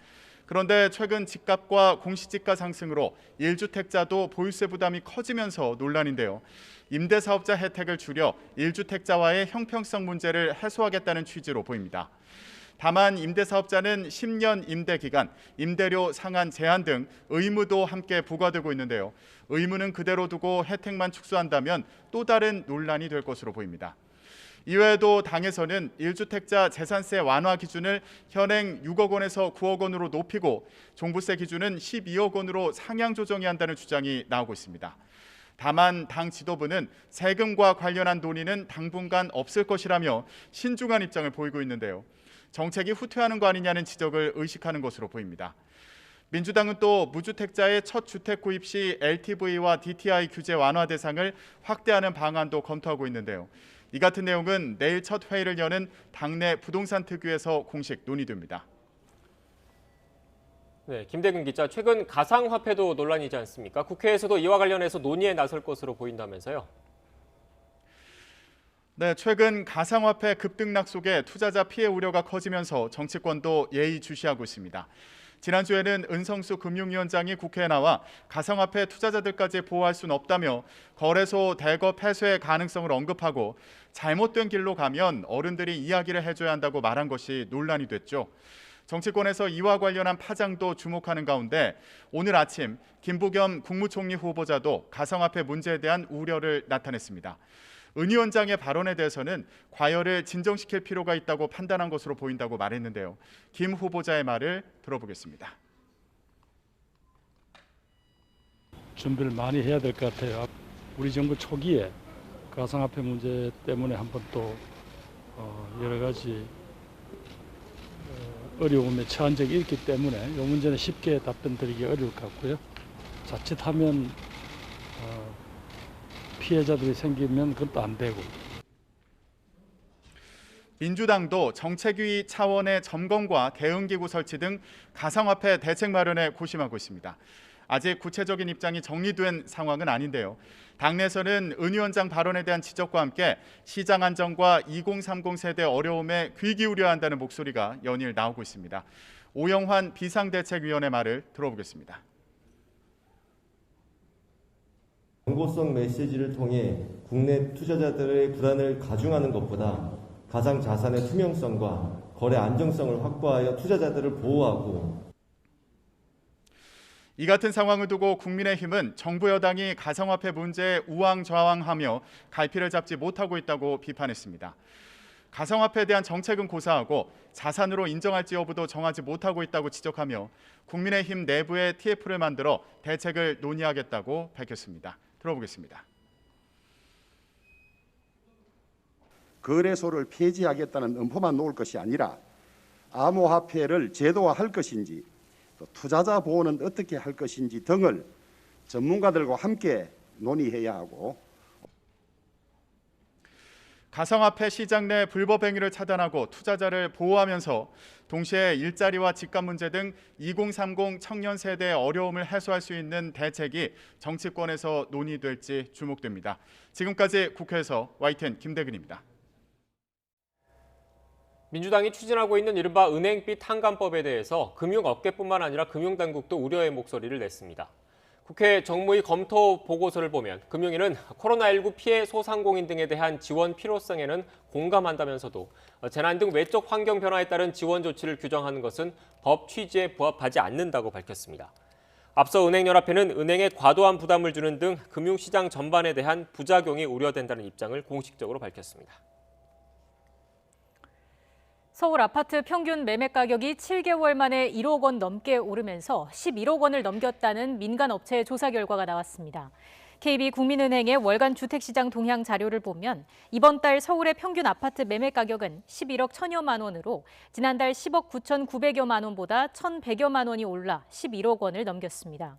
그런데 최근 집값과 공시지가 상승으로 1주택자도 보유세 부담이 커지면서 논란인데요. 임대사업자 혜택을 줄여 1주택자와의 형평성 문제를 해소하겠다는 취지로 보입니다. 다만 임대사업자는 10년 임대기간, 임대료 상한 제한 등 의무도 함께 부과되고 있는데요. 의무는 그대로 두고 혜택만 축소한다면 또 다른 논란이 될 것으로 보입니다. 이외에도 당에서는 1주택자 재산세 완화 기준을 현행 6억 원에서 9억 원으로 높이고 종부세 기준은 12억 원으로 상향 조정해야 한다는 주장이 나오고 있습니다. 다만 당 지도부는 세금과 관련한 논의는 당분간 없을 것이라며 신중한 입장을 보이고 있는데요. 정책이 후퇴하는 거 아니냐는 지적을 의식하는 것으로 보입니다. 민주당은 또 무주택자의 첫 주택 구입 시 LTV와 DTI 규제 완화 대상을 확대하는 방안도 검토하고 있는데요. 이 같은 내용은 내일 첫 회의를 여는 당내 부동산 특위에서 공식 논의됩니다. 네, 김대근 기자, 최근 가상화폐도 논란이지 않습니까? 국회에서도 이와 관련해서 논의에 나설 것으로 보인다면서요? 네, 최근 가상화폐 급등락 속에 투자자 피해 우려가 커지면서 정치권도 예의주시하고 있습니다. 지난주에는 은성수 금융위원장이 국회에 나와 가상화폐 투자자들까지 보호할 수는 없다며 거래소 대거 폐쇄의 가능성을 언급하고 잘못된 길로 가면 어른들이 이야기를 해줘야 한다고 말한 것이 논란이 됐죠. 정치권에서 이와 관련한 파장도 주목하는 가운데 오늘 아침 김부겸 국무총리 후보자도 가상화폐 문제에 대한 우려를 나타냈습니다. 은 위원장의 발언에 대해서는 과열을 진정시킬 필요가 있다고 판단한 것으로 보인다고 말했는데요. 김 후보자의 말을 들어보겠습니다. 준비를 많이 해야 될 것 같아요. 우리 정부 초기에 가상화폐 문제 때문에 한번 또 여러 가지 어려움에 처한 적이 있기 때문에 이 문제는 쉽게 답변 드리기 어려울 것 같고요. 자칫하면 피해자들이 생기면 그것도 안 되고. 민주당도 정책위 차원의 점검과 대응기구 설치 등 가상화폐 대책 마련에 고심하고 있습니다. 아직 구체적인 입장이 정리된 상황은 아닌데요. 당내에서는 은 위원장 발언에 대한 지적과 함께 시장 안정과 2030 세대 어려움에 귀 기울여야 한다는 목소리가 연일 나오고 있습니다. 오영환 비상대책위원의 말을 들어보겠습니다. 정보성 메시지를 통해 국내 투자자들의 불안을 가중하는 것보다 가상 자산의 투명성과 거래 안정성을 확보하여 투자자들을 보호하고 이 같은 상황을 두고 국민의힘은 정부 여당이 가상화폐 문제에 우왕좌왕하며 갈피를 잡지 못하고 있다고 비판했습니다. 가상화폐에 대한 정책은 고사하고 자산으로 인정할지 여부도 정하지 못하고 있다고 지적하며 국민의힘 내부에 TF를 만들어 대책을 논의하겠다고 밝혔습니다. 들어보겠습니다. 거래소를 폐지하겠다는 엄포만 놓을 것이 아니라 암호화폐를 제도화할 것인지 또 투자자 보호는 어떻게 할 것인지 등을 전문가들과 함께 논의해야 하고 가상화폐 시장 내 불법 행위를 차단하고 투자자를 보호하면서 동시에 일자리와 집값 문제 등 2030 청년 세대의 어려움을 해소할 수 있는 대책이 정치권에서 논의될지 주목됩니다. 지금까지 국회에서 YTN 김대근입니다. 민주당이 추진하고 있는 이른바 은행비 탕감법에 대해서 금융업계뿐만 아니라 금융당국도 우려의 목소리를 냈습니다. 국회 정무위 검토 보고서를 보면 금융위는 코로나19 피해 소상공인 등에 대한 지원 필요성에는 공감한다면서도 재난 등 외적 환경 변화에 따른 지원 조치를 규정하는 것은 법 취지에 부합하지 않는다고 밝혔습니다. 앞서 은행연합회는 은행에 과도한 부담을 주는 등 금융시장 전반에 대한 부작용이 우려된다는 입장을 공식적으로 밝혔습니다. 서울 아파트 평균 매매 가격이 7개월 만에 1억 원 넘게 오르면서 11억 원을 넘겼다는 민간업체의 조사 결과가 나왔습니다. KB국민은행의 월간 주택시장 동향 자료를 보면 이번 달 서울의 평균 아파트 매매 가격은 11억 1천여만 원으로 지난달 10억 9,900여만 원보다 1,100여만 원이 올라 11억 원을 넘겼습니다.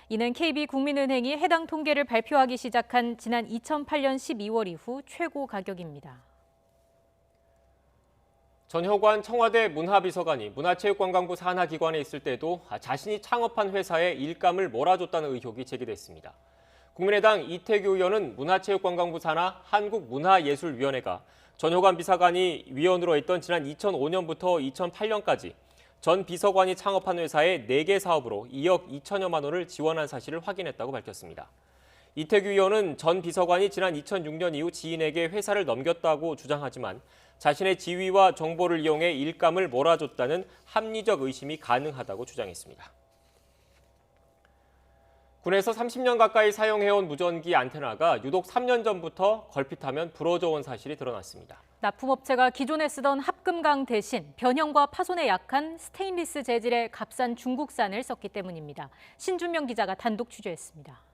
이는 KB국민은행이 해당 통계를 발표하기 시작한 지난 2008년 12월 이후 최고 가격입니다. 전효관 청와대 문화비서관이 문화체육관광부 산하기관에 있을 때도 자신이 창업한 회사에 일감을 몰아줬다는 의혹이 제기됐습니다. 국민의당 이태규 의원은 문화체육관광부 산하 한국문화예술위원회가 전효관 비서관이 위원으로 있던 지난 2005년부터 2008년까지 전 비서관이 창업한 회사에 4개 사업으로 2억 2천여만 원을 지원한 사실을 확인했다고 밝혔습니다. 이태규 의원은 전 비서관이 지난 2006년 이후 지인에게 회사를 넘겼다고 주장하지만 자신의 지위와 정보를 이용해 일감을 몰아줬다는 합리적 의심이 가능하다고 주장했습니다. 군에서 30년 가까이 사용해온 무전기 안테나가 유독 3년 전부터 걸핏하면 부러져 온 사실이 드러났습니다. 납품업체가 기존에 쓰던 합금강 대신 변형과 파손에 약한 스테인리스 재질의 값싼 중국산을 썼기 때문입니다. 신준명 기자가 단독 취재했습니다.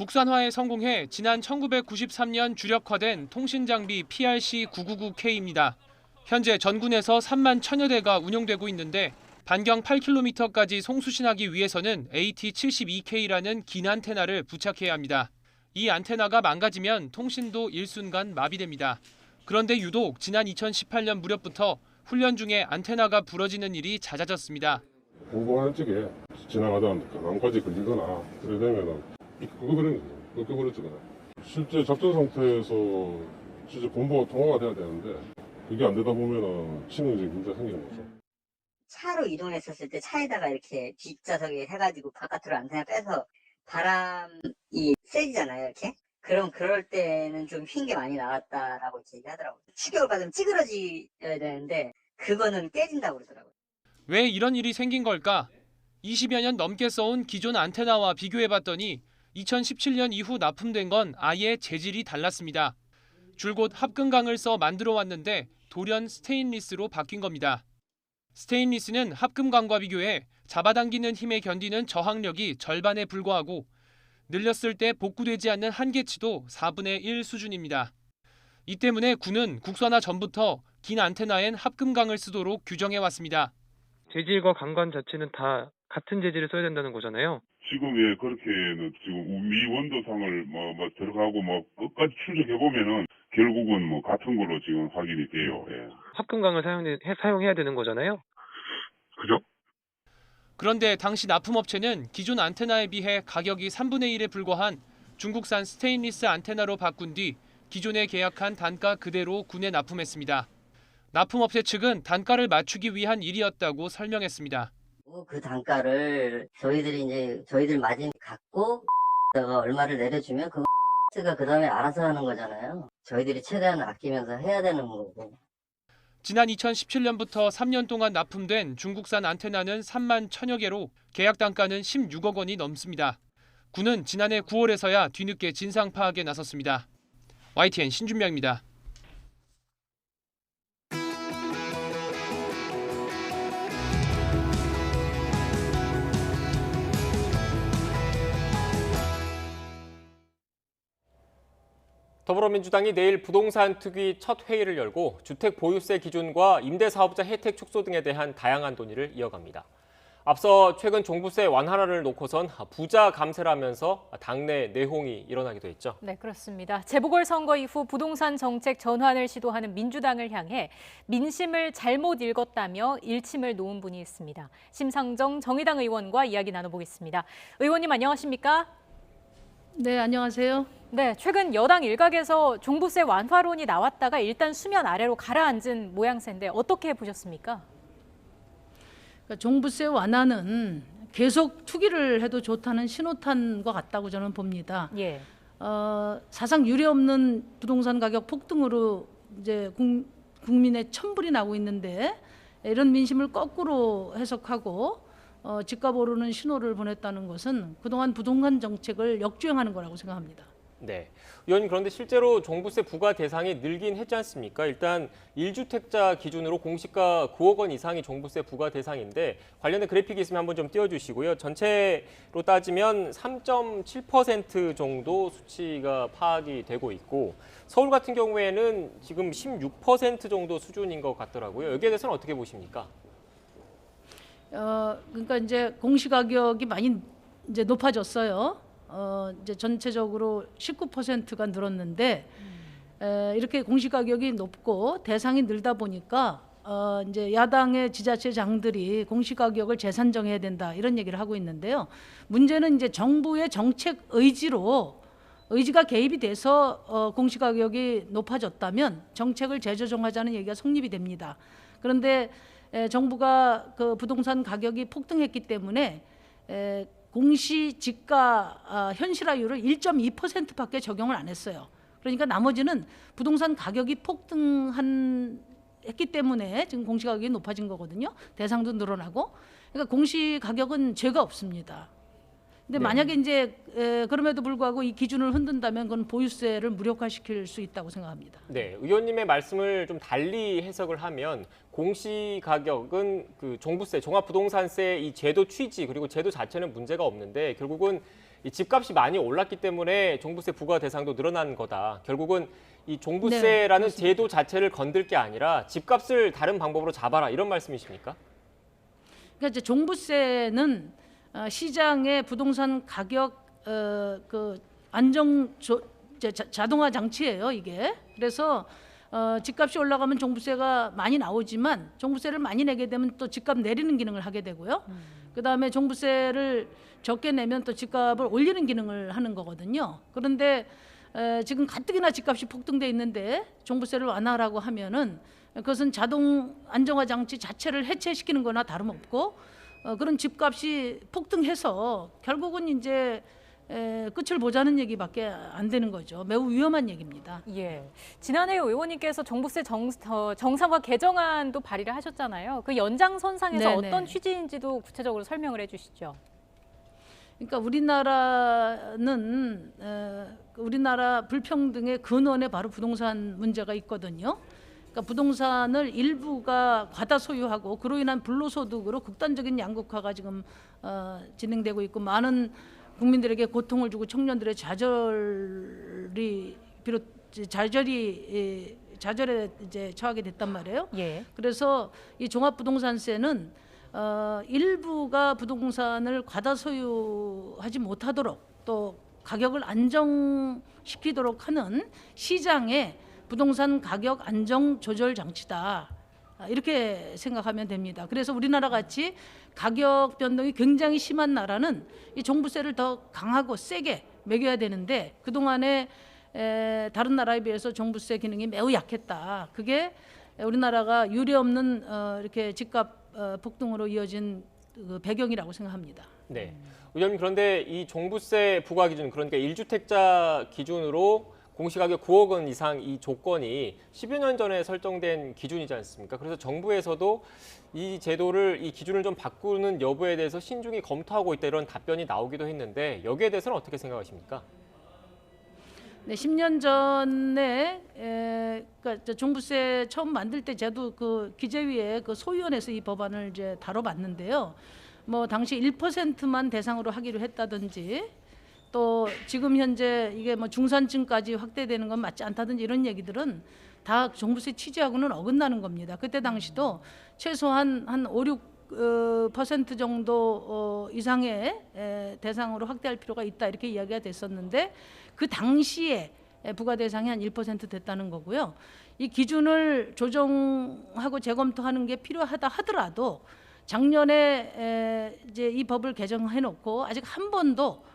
국산화에 성공해 지난 1993년 주력화된 통신장비 PRC-999K입니다. 현재 전군에서 3만 1000여 대가 운용되고 있는데 반경 8km까지 송수신하기 위해서는 AT72K라는 긴 안테나를 부착해야 합니다. 이 안테나가 망가지면 통신도 일순간 마비됩니다. 그런데 유독 지난 2018년 무렵부터 훈련 중에 안테나가 부러지는 일이 잦아졌습니다. 공부하는 쪽에 지나가다 나뭇가지 걸리거나 그래 되면은 꺾여버렸잖아요. 실제 작전 상태에서 실제 본부가 통화가 돼야 되는데 그게 안 되다 보면은 치명적인 문제가 생기는 거죠. 차로 이동했었을 때 차에다가 이렇게 뒷좌석에 해가지고 바깥으로 안테나 빼서 바람이 세지잖아요, 이렇게. 그럼 그럴 때는 좀 휜 게 많이 나왔다라고 이렇게 얘기하더라고요. 추격을 받으면 찌그러져야 되는데 그거는 깨진다고 그러더라고요. 왜 이런 일이 생긴 걸까? 20여 년 넘게 써온 기존 안테나와 비교해봤더니 2017년 이후 납품된 건 아예 재질이 달랐습니다. 줄곧 합금강을 써 만들어 왔는데 돌연 스테인리스로 바뀐 겁니다. 스테인리스는 합금강과 비교해 잡아당기는 힘에 견디는 저항력이 절반에 불과하고 늘렸을 때 복구되지 않는 한계치도 4분의 1 수준입니다. 이 때문에 군은 국산화 전부터 긴 안테나엔 합금강을 쓰도록 규정해왔습니다. 재질과 강관 자체는 다 같은 재질을 써야 된다는 거잖아요. 지금 그렇게는 지금 미 원도상을 들어가고 끝까지 추적해 보면은 결국은 같은 걸로 지금 확인이 돼요. 합금강을 사용해야 되는 거잖아요. 그죠? 그런데 당시 납품업체는 기존 안테나에 비해 가격이 3분의 1에 불과한 중국산 스테인리스 안테나로 바꾼 뒤 기존에 계약한 단가 그대로 군에 납품했습니다. 납품업체 측은 단가를 맞추기 위한 일이었다고 설명했습니다. 그 단가를 저희들 마진 갖고 얼마를 내려주면 그가 그 다음에 알아서 하는 거잖아요. 저희들이 최대한 아끼면서 해야 되는 거고. 지난 2017년부터 3년 동안 납품된 중국산 안테나는 3만 1000여 개로 계약 단가는 16억 원이 넘습니다. 군은 지난해 9월에서야 뒤늦게 진상 파악에 나섰습니다. YTN 신준명입니다. 더불어민주당이 내일 부동산 특위 첫 회의를 열고 주택 보유세 기준과 임대사업자 혜택 축소 등에 대한 다양한 논의를 이어갑니다. 앞서 최근 종부세 완화를 놓고선 부자 감세라면서 당내 내홍이 일어나기도 했죠. 네, 그렇습니다. 재보궐선거 이후 부동산 정책 전환을 시도하는 민주당을 향해 민심을 잘못 읽었다며 일침을 놓은 분이 있습니다. 심상정 정의당 의원과 이야기 나눠보겠습니다. 의원님 안녕하십니까? 네, 안녕하세요. 네, 최근 여당 일각에서 종부세 완화론이 나왔다가 일단 수면 아래로 가라앉은 모양새인데 어떻게 보셨습니까? 그러니까 종부세 완화는 계속 투기를 해도 좋다는 신호탄과 같다고 저는 봅니다. 예. 사상 유례 없는 부동산 가격 폭등으로 이제 국민의 천불이 나고 있는데 이런 민심을 거꾸로 해석하고 집값 오르는 신호를 보냈다는 것은 그동안 부동산 정책을 역주행하는 거라고 생각합니다. 네, 의원님 그런데 실제로 종부세 부과 대상이 늘긴 했지 않습니까? 일단 1주택자 기준으로 공시가 9억 원 이상이 종부세 부과 대상인데 관련된 그래픽이 있으면 한번 좀 띄워주시고요. 전체로 따지면 3.7% 정도 수치가 파악이 되고 있고 서울 같은 경우에는 지금 16% 정도 수준인 것 같더라고요. 여기에 대해서는 어떻게 보십니까? 그러니까 이제 공시가격이 많이 이제 높아졌어요. 이제 전체적으로 19%가 늘었는데 이렇게 공시가격이 높고 대상이 늘다 보니까 이제 야당의 지자체장들이 공시가격을 재산정해야 된다 이런 얘기를 하고 있는데요. 문제는 이제 정부의 정책 의지가 개입이 돼서 공시가격이 높아졌다면 정책을 재조정하자는 얘기가 성립이 됩니다. 그런데 정부가 그 부동산 가격이 폭등했기 때문에 공시지가 현실화율을 1.2%밖에 적용을 안 했어요. 그러니까 나머지는 부동산 가격이 폭등했기 때문에 지금 공시가격이 높아진 거거든요. 대상도 늘어나고. 그러니까 공시가격은 죄가 없습니다. 근데 네. 만약에 이제 그럼에도 불구하고 이 기준을 흔든다면 그건 보유세를 무력화시킬 수 있다고 생각합니다. 네, 의원님의 말씀을 좀 달리 해석을 하면 공시가격은 그 종부세, 종합부동산세 이 제도 취지 그리고 제도 자체는 문제가 없는데 결국은 이 집값이 많이 올랐기 때문에 종부세 부과 대상도 늘어난 거다. 결국은 이 종부세라는 네, 제도 자체를 건들 게 아니라 집값을 다른 방법으로 잡아라 이런 말씀이십니까? 그러니까 이제 종부세는 시장의 부동산 가격 그 안정 자동화 장치예요, 이게. 그래서 집값이 올라가면 종부세가 많이 나오지만 종부세를 많이 내게 되면 또 집값 내리는 기능을 하게 되고요. 그다음에 종부세를 적게 내면 또 집값을 올리는 기능을 하는 거거든요. 그런데 지금 가뜩이나 집값이 폭등돼 있는데 종부세를 완화하라고 하면은 그것은 자동 안정화 장치 자체를 해체시키는 거나 다름없고 그런 집값이 폭등해서 결국은 이제 끝을 보자는 얘기밖에 안 되는 거죠. 매우 위험한 얘기입니다. 예. 지난해 의원님께서 종부세 정상화 개정안도 발의를 하셨잖아요. 그 연장선상에서 네네. 어떤 취지인지도 구체적으로 설명을 해주시죠. 그러니까 우리나라는 우리나라 불평등의 근원에 바로 부동산 문제가 있거든요. 그러니까 부동산을 일부가 과다 소유하고 그로 인한 불로소득으로 극단적인 양극화가 지금 진행되고 있고 많은 국민들에게 고통을 주고 청년들의 좌절에 이제 처하게 됐단 말이에요. 예. 그래서 이 종합부동산세는 일부가 부동산을 과다 소유하지 못하도록 또 가격을 안정시키도록 하는 시장의 부동산 가격 안정 조절 장치다. 이렇게 생각하면 됩니다. 그래서 우리나라 같이 가격 변동이 굉장히 심한 나라는 이 종부세를 더 강하고 세게 매겨야 되는데 그동안에 다른 나라에 비해서 종부세 기능이 매우 약했다. 그게 우리나라가 유례없는 이렇게 집값 폭등으로 이어진 그 배경이라고 생각합니다. 네. 의원님 그런데 이 종부세 부과 기준 그러니까 1주택자 기준으로 공시가격 9억 원 이상 이 조건이 10여 년 전에 설정된 기준이지 않습니까? 그래서 정부에서도 이 제도를 이 기준을 좀 바꾸는 여부에 대해서 신중히 검토하고 있다 이런 답변이 나오기도 했는데 여기에 대해서는 어떻게 생각하십니까? 네, 10년 전에 그러니까 종부세 처음 만들 때 저도 그 기재위에 그 소위원회에서 이 법안을 이제 다뤄봤는데요. 뭐 당시 1%만 대상으로 하기로 했다든지 또 지금 현재 이게 뭐 중산층까지 확대되는 건 맞지 않다든지 이런 얘기들은 다 종부세 취지하고는 어긋나는 겁니다. 그때 당시도 최소한 한 5, 6% 정도 이상의 대상으로 확대할 필요가 있다 이렇게 이야기가 됐었는데 그 당시에 부과 대상이 한 1% 됐다는 거고요. 이 기준을 조정하고 재검토하는 게 필요하다 하더라도 작년에 이제 이 법을 개정해놓고 아직 한 번도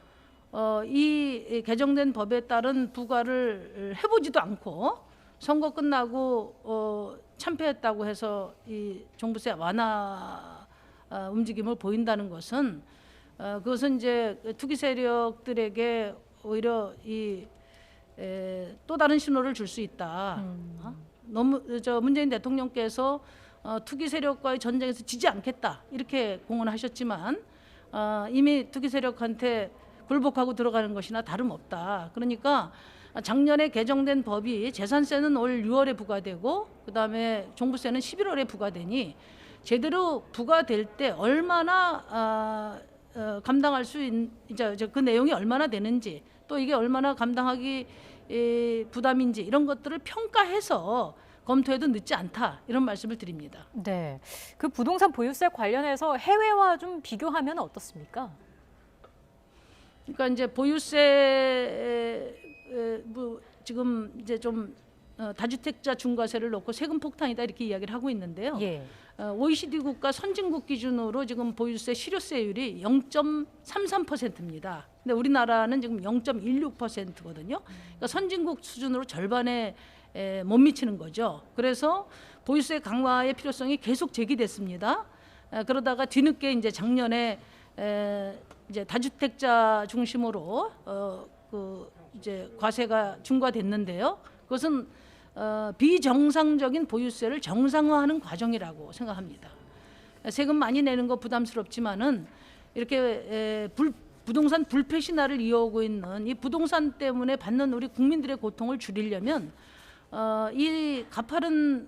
이 개정된 법에 따른 부과를 해보지도 않고 선거 끝나고 참패했다고 해서 이 종부세 완화 움직임을 보인다는 것은 그것은 이제 투기 세력들에게 오히려 이 또 다른 신호를 줄 수 있다. 너무 문재인 대통령께서 투기 세력과의 전쟁에서 지지 않겠다 이렇게 공언하셨지만 이미 투기 세력한테 굴복하고 들어가는 것이나 다름없다. 그러니까 작년에 개정된 법이 재산세는 올 6월에 부과되고 그다음에 종부세는 11월에 부과되니 제대로 부과될 때 얼마나 감당할 수 있는 그 내용이 얼마나 되는지 또 이게 얼마나 감당하기 부담인지 이런 것들을 평가해서 검토해도 늦지 않다 이런 말씀을 드립니다. 네, 그 부동산 보유세 관련해서 해외와 좀 비교하면 어떻습니까? 그러니까 이제 보유세 뭐 지금 이제 좀 다주택자 중과세를 놓고 세금 폭탄이다 이렇게 이야기를 하고 있는데요. 예. OECD 국가 선진국 기준으로 지금 보유세 실효세율이 0.33%입니다. 근데 우리나라는 지금 0.16%거든요. 그러니까 선진국 수준으로 절반에 못 미치는 거죠. 그래서 보유세 강화의 필요성이 계속 제기됐습니다. 그러다가 뒤늦게 이제 작년에 이제 다주택자 중심으로 그 이제 과세가 중과됐는데요. 그것은 비정상적인 보유세를 정상화하는 과정이라고 생각합니다. 세금 많이 내는 거 부담스럽지만은 이렇게 부동산 불패 신화를 이어오고 있는 이 부동산 때문에 받는 우리 국민들의 고통을 줄이려면 이 가파른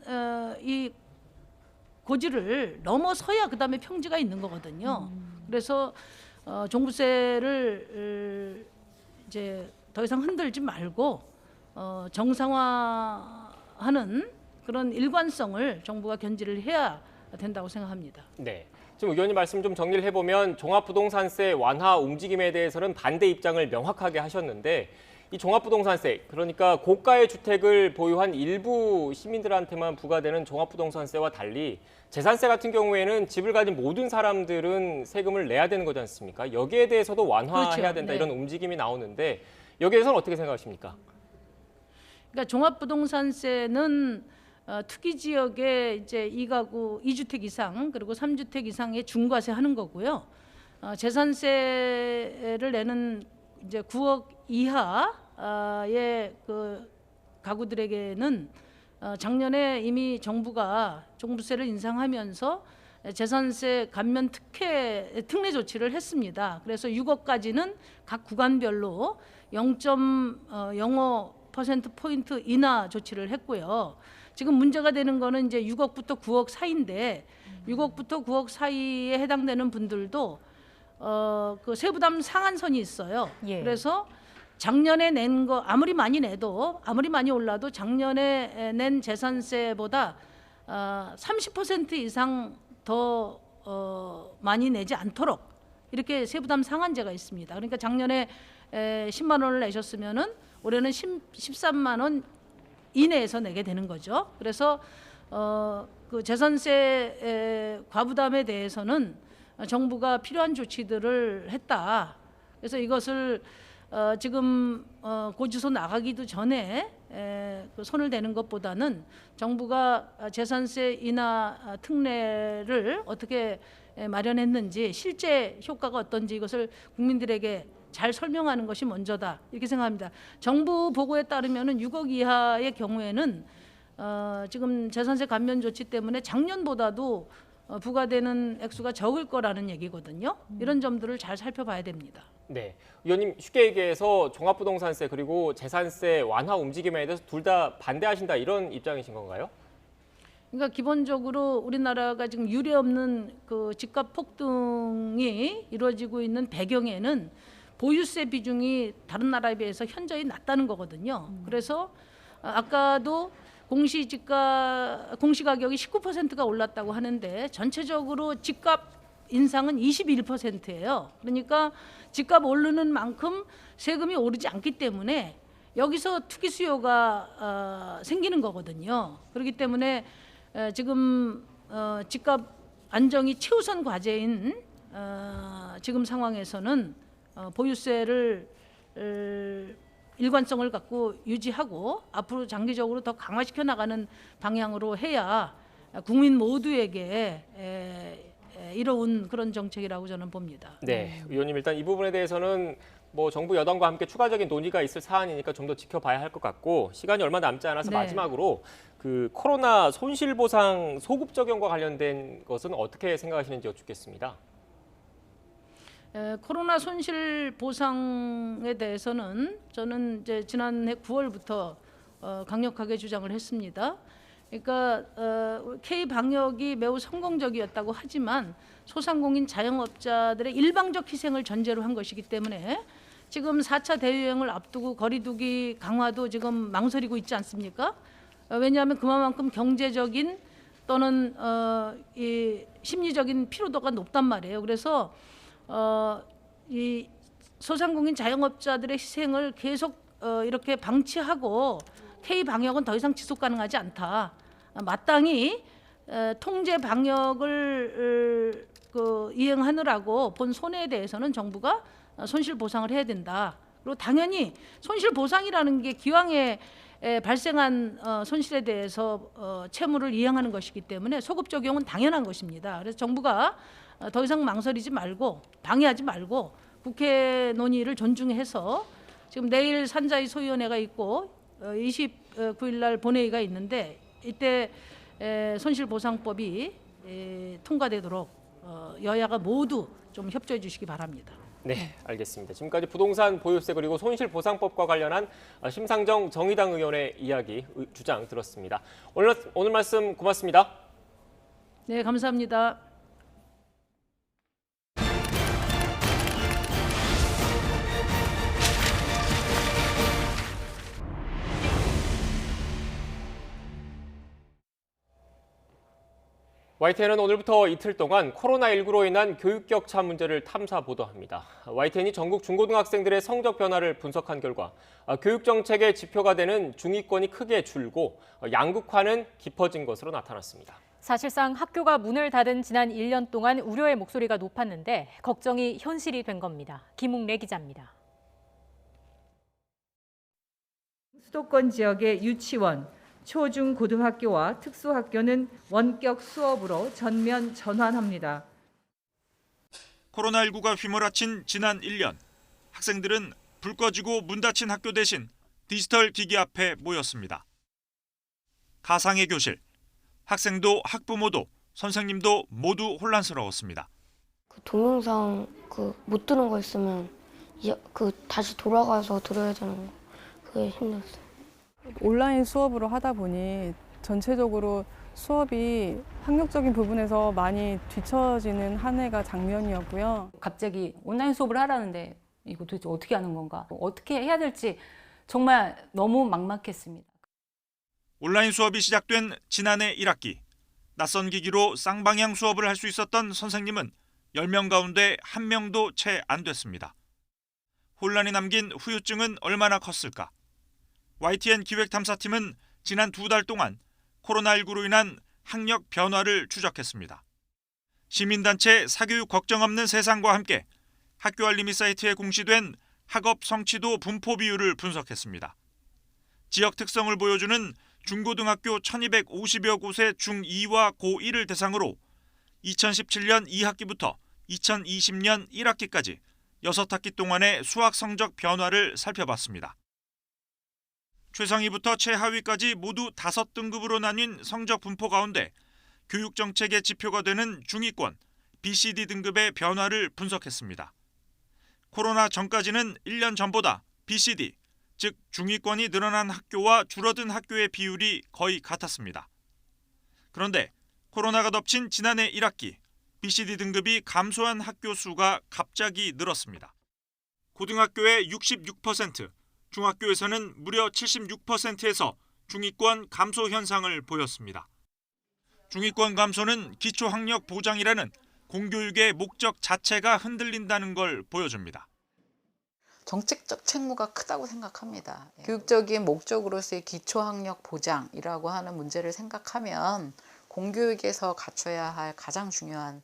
이 고지를 넘어서야 그다음에 평지가 있는 거거든요. 그래서 종부세를 이제 더 이상 흔들지 말고 정상화하는 그런 일관성을 정부가 견지를 해야 된다고 생각합니다. 네. 지금 의원님 말씀 좀 정리를 해보면 종합부동산세 완화 움직임에 대해서는 반대 입장을 명확하게 하셨는데 이 종합부동산세, 그러니까 고가의 주택을 보유한 일부 시민들한테만 부과되는 종합부동산세와 달리 재산세 같은 경우에는 집을 가진 모든 사람들은 세금을 내야 되는 거지 않습니까? 여기에 대해서도 완화해야 그렇죠. 된다 네. 이런 움직임이 나오는데 여기에 대해서는 어떻게 생각하십니까? 그러니까 종합부동산세는 투기 지역에 이제 2가구 2주택 이상 그리고 3주택 이상의 중과세 하는 거고요. 재산세를 내는 이제 9억 이하의 그 가구들에게는 작년에 이미 정부가 종부세를 인상하면서 재산세 감면 특례 조치를 했습니다. 그래서 6억까지는 각 구간별로 0.05%포인트 인하 조치를 했고요. 지금 문제가 되는 거는 이제 6억부터 9억 사이인데 6억부터 9억 사이에 해당되는 분들도 그 세부담 상한선이 있어요. 예. 그래서 작년에 낸 거 아무리 많이 올라도 작년에 낸 재산세보다 30% 이상 더 많이 내지 않도록 이렇게 세부담 상한제가 있습니다. 그러니까 작년에 10만 원을 내셨으면은 올해는 13만 원 이내에서 내게 되는 거죠. 그래서 그 재산세 과부담에 대해서는 정부가 필요한 조치들을 했다. 그래서 이것을 지금 고지서 나가기도 전에 그 손을 대는 것보다는 정부가 재산세 인하 특례를 어떻게 마련했는지 실제 효과가 어떤지 이것을 국민들에게 잘 설명하는 것이 먼저다 이렇게 생각합니다. 정부 보고에 따르면은 6억 이하의 경우에는 지금 재산세 감면 조치 때문에 작년보다도 부과되는 액수가 적을 거라는 얘기거든요. 이런 점들을 잘 살펴봐야 됩니다. 네, 의원님 쉽게 얘기해서 종합부동산세 그리고 재산세 완화 움직임에 대해서 둘 다 반대하신다 이런 입장이신 건가요? 그러니까 기본적으로 우리나라가 지금 유례없는 그 집값 폭등이 이루어지고 있는 배경에는 보유세 비중이 다른 나라에 비해서 현저히 낮다는 거거든요. 그래서 아까도 공시가격이 19%가 올랐다고 하는데 전체적으로 집값 인상은 21%예요. 그러니까 집값 오르는 만큼 세금이 오르지 않기 때문에 여기서 투기 수요가 생기는 거거든요. 그렇기 때문에 지금 집값 안정이 최우선 과제인 지금 상황에서는 보유세를 일관성을 갖고 유지하고 앞으로 장기적으로 더 강화시켜 나가는 방향으로 해야 국민 모두에게 이로운 그런 정책이라고 저는 봅니다. 네, 의원님 일단 이 부분에 대해서는 뭐 정부 여당과 함께 추가적인 논의가 있을 사안이니까 좀 더 지켜봐야 할 것 같고 시간이 얼마 남지 않아서 네. 마지막으로 그 코로나 손실보상 소급 적용과 관련된 것은 어떻게 생각하시는지 여쭙겠습니다. 코로나 손실 보상에 대해서는 저는 이제 지난해 9월부터 강력하게 주장을 했습니다. 그러니까 K 방역이 매우 성공적이었다고 하지만 소상공인 자영업자들의 일방적 희생을 전제로 한 것이기 때문에 지금 4차 대유행을 앞두고 거리두기 강화도 지금 망설이고 있지 않습니까? 왜냐하면 그만큼 경제적인 또는 이 심리적인 피로도가 높단 말이에요. 그래서 이 소상공인 자영업자들의 희생을 계속 이렇게 방치하고 K 방역은 더 이상 지속 가능하지 않다. 마땅히 통제 방역을 이행하느라고 본 손해에 대해서는 정부가 손실 보상을 해야 된다. 그리고 당연히 손실 보상이라는 게 기왕에 발생한 손실에 대해서 채무를 이행하는 것이기 때문에 소급 적용은 당연한 것입니다. 그래서 정부가 더 이상 망설이지 말고 방해하지 말고 국회 논의를 존중해서 지금 내일 산자위 소위원회가 있고 29일 날 본회의가 있는데 이때 손실보상법이 통과되도록 여야가 모두 좀 협조해 주시기 바랍니다. 네, 알겠습니다. 지금까지 부동산 보유세 그리고 손실보상법과 관련한 심상정 정의당 의원의 이야기, 주장 들었습니다. 오늘 말씀 고맙습니다. 네, 감사합니다. YTN은 오늘부터 이틀 동안 코로나19로 인한 교육 격차 문제를 탐사 보도합니다. YTN이 전국 중고등학생들의 성적 변화를 분석한 결과 교육 정책의 지표가 되는 중위권이 크게 줄고 양극화는 깊어진 것으로 나타났습니다. 사실상 학교가 문을 닫은 지난 1년 동안 우려의 목소리가 높았는데 걱정이 현실이 된 겁니다. 김웅래 기자입니다. 수도권 지역의 유치원, 초중 고등학교와 특수학교는 원격 수업으로 전면 전환합니다. 코로나19가 휘몰아친 지난 1년, 학생들은 불 꺼지고 문 닫힌 학교 대신 디지털 기기 앞에 모였습니다. 가상의 교실, 학생도 학부모도 선생님도 모두 혼란스러웠습니다. 동영상 못 들은 거 있으면 다시 돌아가서 들어야 되는 거, 그게 힘들었어요. 온라인 수업으로 하다 보니 전체적으로 수업이 학력적인 부분에서 많이 뒤처지는 한 해가 작년이었고요. 갑자기 온라인 수업을 하라는데 이거 도대체 어떻게 하는 건가? 어떻게 해야 될지 정말 너무 막막했습니다. 온라인 수업이 시작된 지난해 1학기, 낯선 기기로 쌍방향 수업을 할 수 있었던 선생님은 10명 가운데 1명도 채 안 됐습니다. 혼란이 남긴 후유증은 얼마나 컸을까? YTN 기획탐사팀은 지난 2달 동안 코로나19로 인한 학력 변화를 추적했습니다. 시민단체 사교육 걱정 없는 세상과 함께 학교 알림이 사이트에 공시된 학업 성취도 분포 비율을 분석했습니다. 지역 특성을 보여주는 중고등학교 1250여 곳의 중2와 고1을 대상으로 2017년 2학기부터 2020년 1학기까지 6학기 동안의 수학 성적 변화를 살펴봤습니다. 최상위부터 최하위까지 모두 5등급으로 나뉜 성적 분포 가운데 교육 정책의 지표가 되는 중위권, BCD 등급의 변화를 분석했습니다. 코로나 전까지는 1년 전보다 BCD, 즉 중위권이 늘어난 학교와 줄어든 학교의 비율이 거의 같았습니다. 그런데 코로나가 덮친 지난해 1학기, BCD 등급이 감소한 학교 수가 갑자기 늘었습니다. 고등학교의 66%, 중학교에서는 무려 76%에서 중위권 감소 현상을 보였습니다. 중위권 감소는 기초학력 보장이라는 공교육의 목적 자체가 흔들린다는 걸 보여줍니다. 정책적 책무가 크다고 생각합니다. 교육적인 목적으로서의 기초학력 보장이라고 하는 문제를 생각하면 공교육에서 갖춰야 할 가장 중요한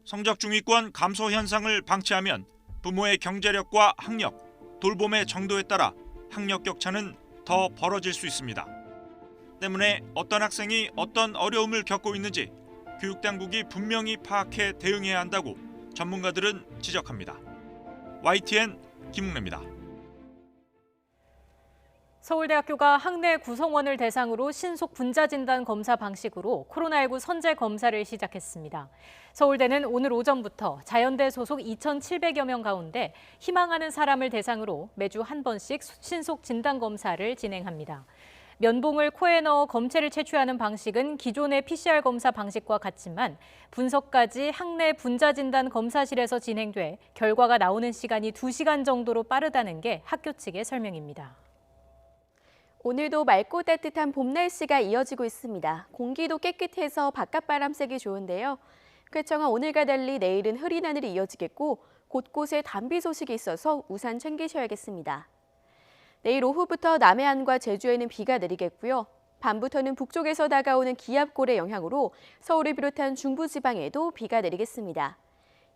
성적 중위권 감소 현상을 방치하면 부모의 경제력과 학력, 돌봄의 정도에 따라 학력 격차는 더 벌어질 수 있습니다. 때문에 어떤 학생이 어떤 어려움을 겪고 있는지 교육당국이 분명히 파악해 대응해야 한다고 전문가들은 지적합니다. YTN 김웅래입니다. 서울대학교가 학내 구성원을 대상으로 신속 분자진단 검사 방식으로 코로나19 선제 검사를 시작했습니다. 서울대는 오늘 오전부터 자연대 소속 2,700여 명 가운데 희망하는 사람을 대상으로 매주 한 번씩 신속 진단 검사를 진행합니다. 면봉을 코에 넣어 검체를 채취하는 방식은 기존의 PCR 검사 방식과 같지만 분석까지 학내 분자진단 검사실에서 진행돼 결과가 나오는 시간이 2시간 정도로 빠르다는 게 학교 측의 설명입니다. 오늘도 맑고 따뜻한 봄 날씨가 이어지고 있습니다. 공기도 깨끗해서 바깥바람 쐬기 좋은데요. 쾌청한 오늘과 달리 내일은 흐린 하늘이 이어지겠고 곳곳에 단비 소식이 있어서 우산 챙기셔야겠습니다. 내일 오후부터 남해안과 제주에는 비가 내리겠고요. 밤부터는 북쪽에서 다가오는 기압골의 영향으로 서울을 비롯한 중부지방에도 비가 내리겠습니다.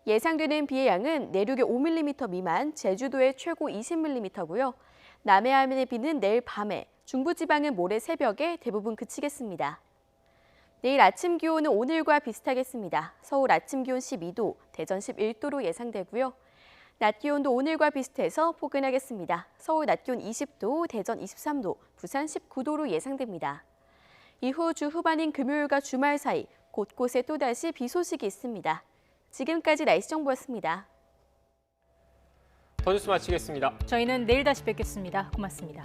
예상되는 비의 양은 내륙에 5mm 미만, 제주도에 최고 20mm고요. 남해안의 비는 내일 밤에, 중부지방은 모레 새벽에 대부분 그치겠습니다. 내일 아침 기온은 오늘과 비슷하겠습니다. 서울 아침 기온 12도, 대전 11도로 예상되고요. 낮 기온도 오늘과 비슷해서 포근하겠습니다. 서울 낮 기온 20도, 대전 23도, 부산 19도로 예상됩니다. 이후 주 후반인 금요일과 주말 사이 곳곳에 또다시 비 소식이 있습니다. 지금까지 날씨 정보였습니다. 더 뉴스 마치겠습니다. 저희는 내일 다시 뵙겠습니다. 고맙습니다.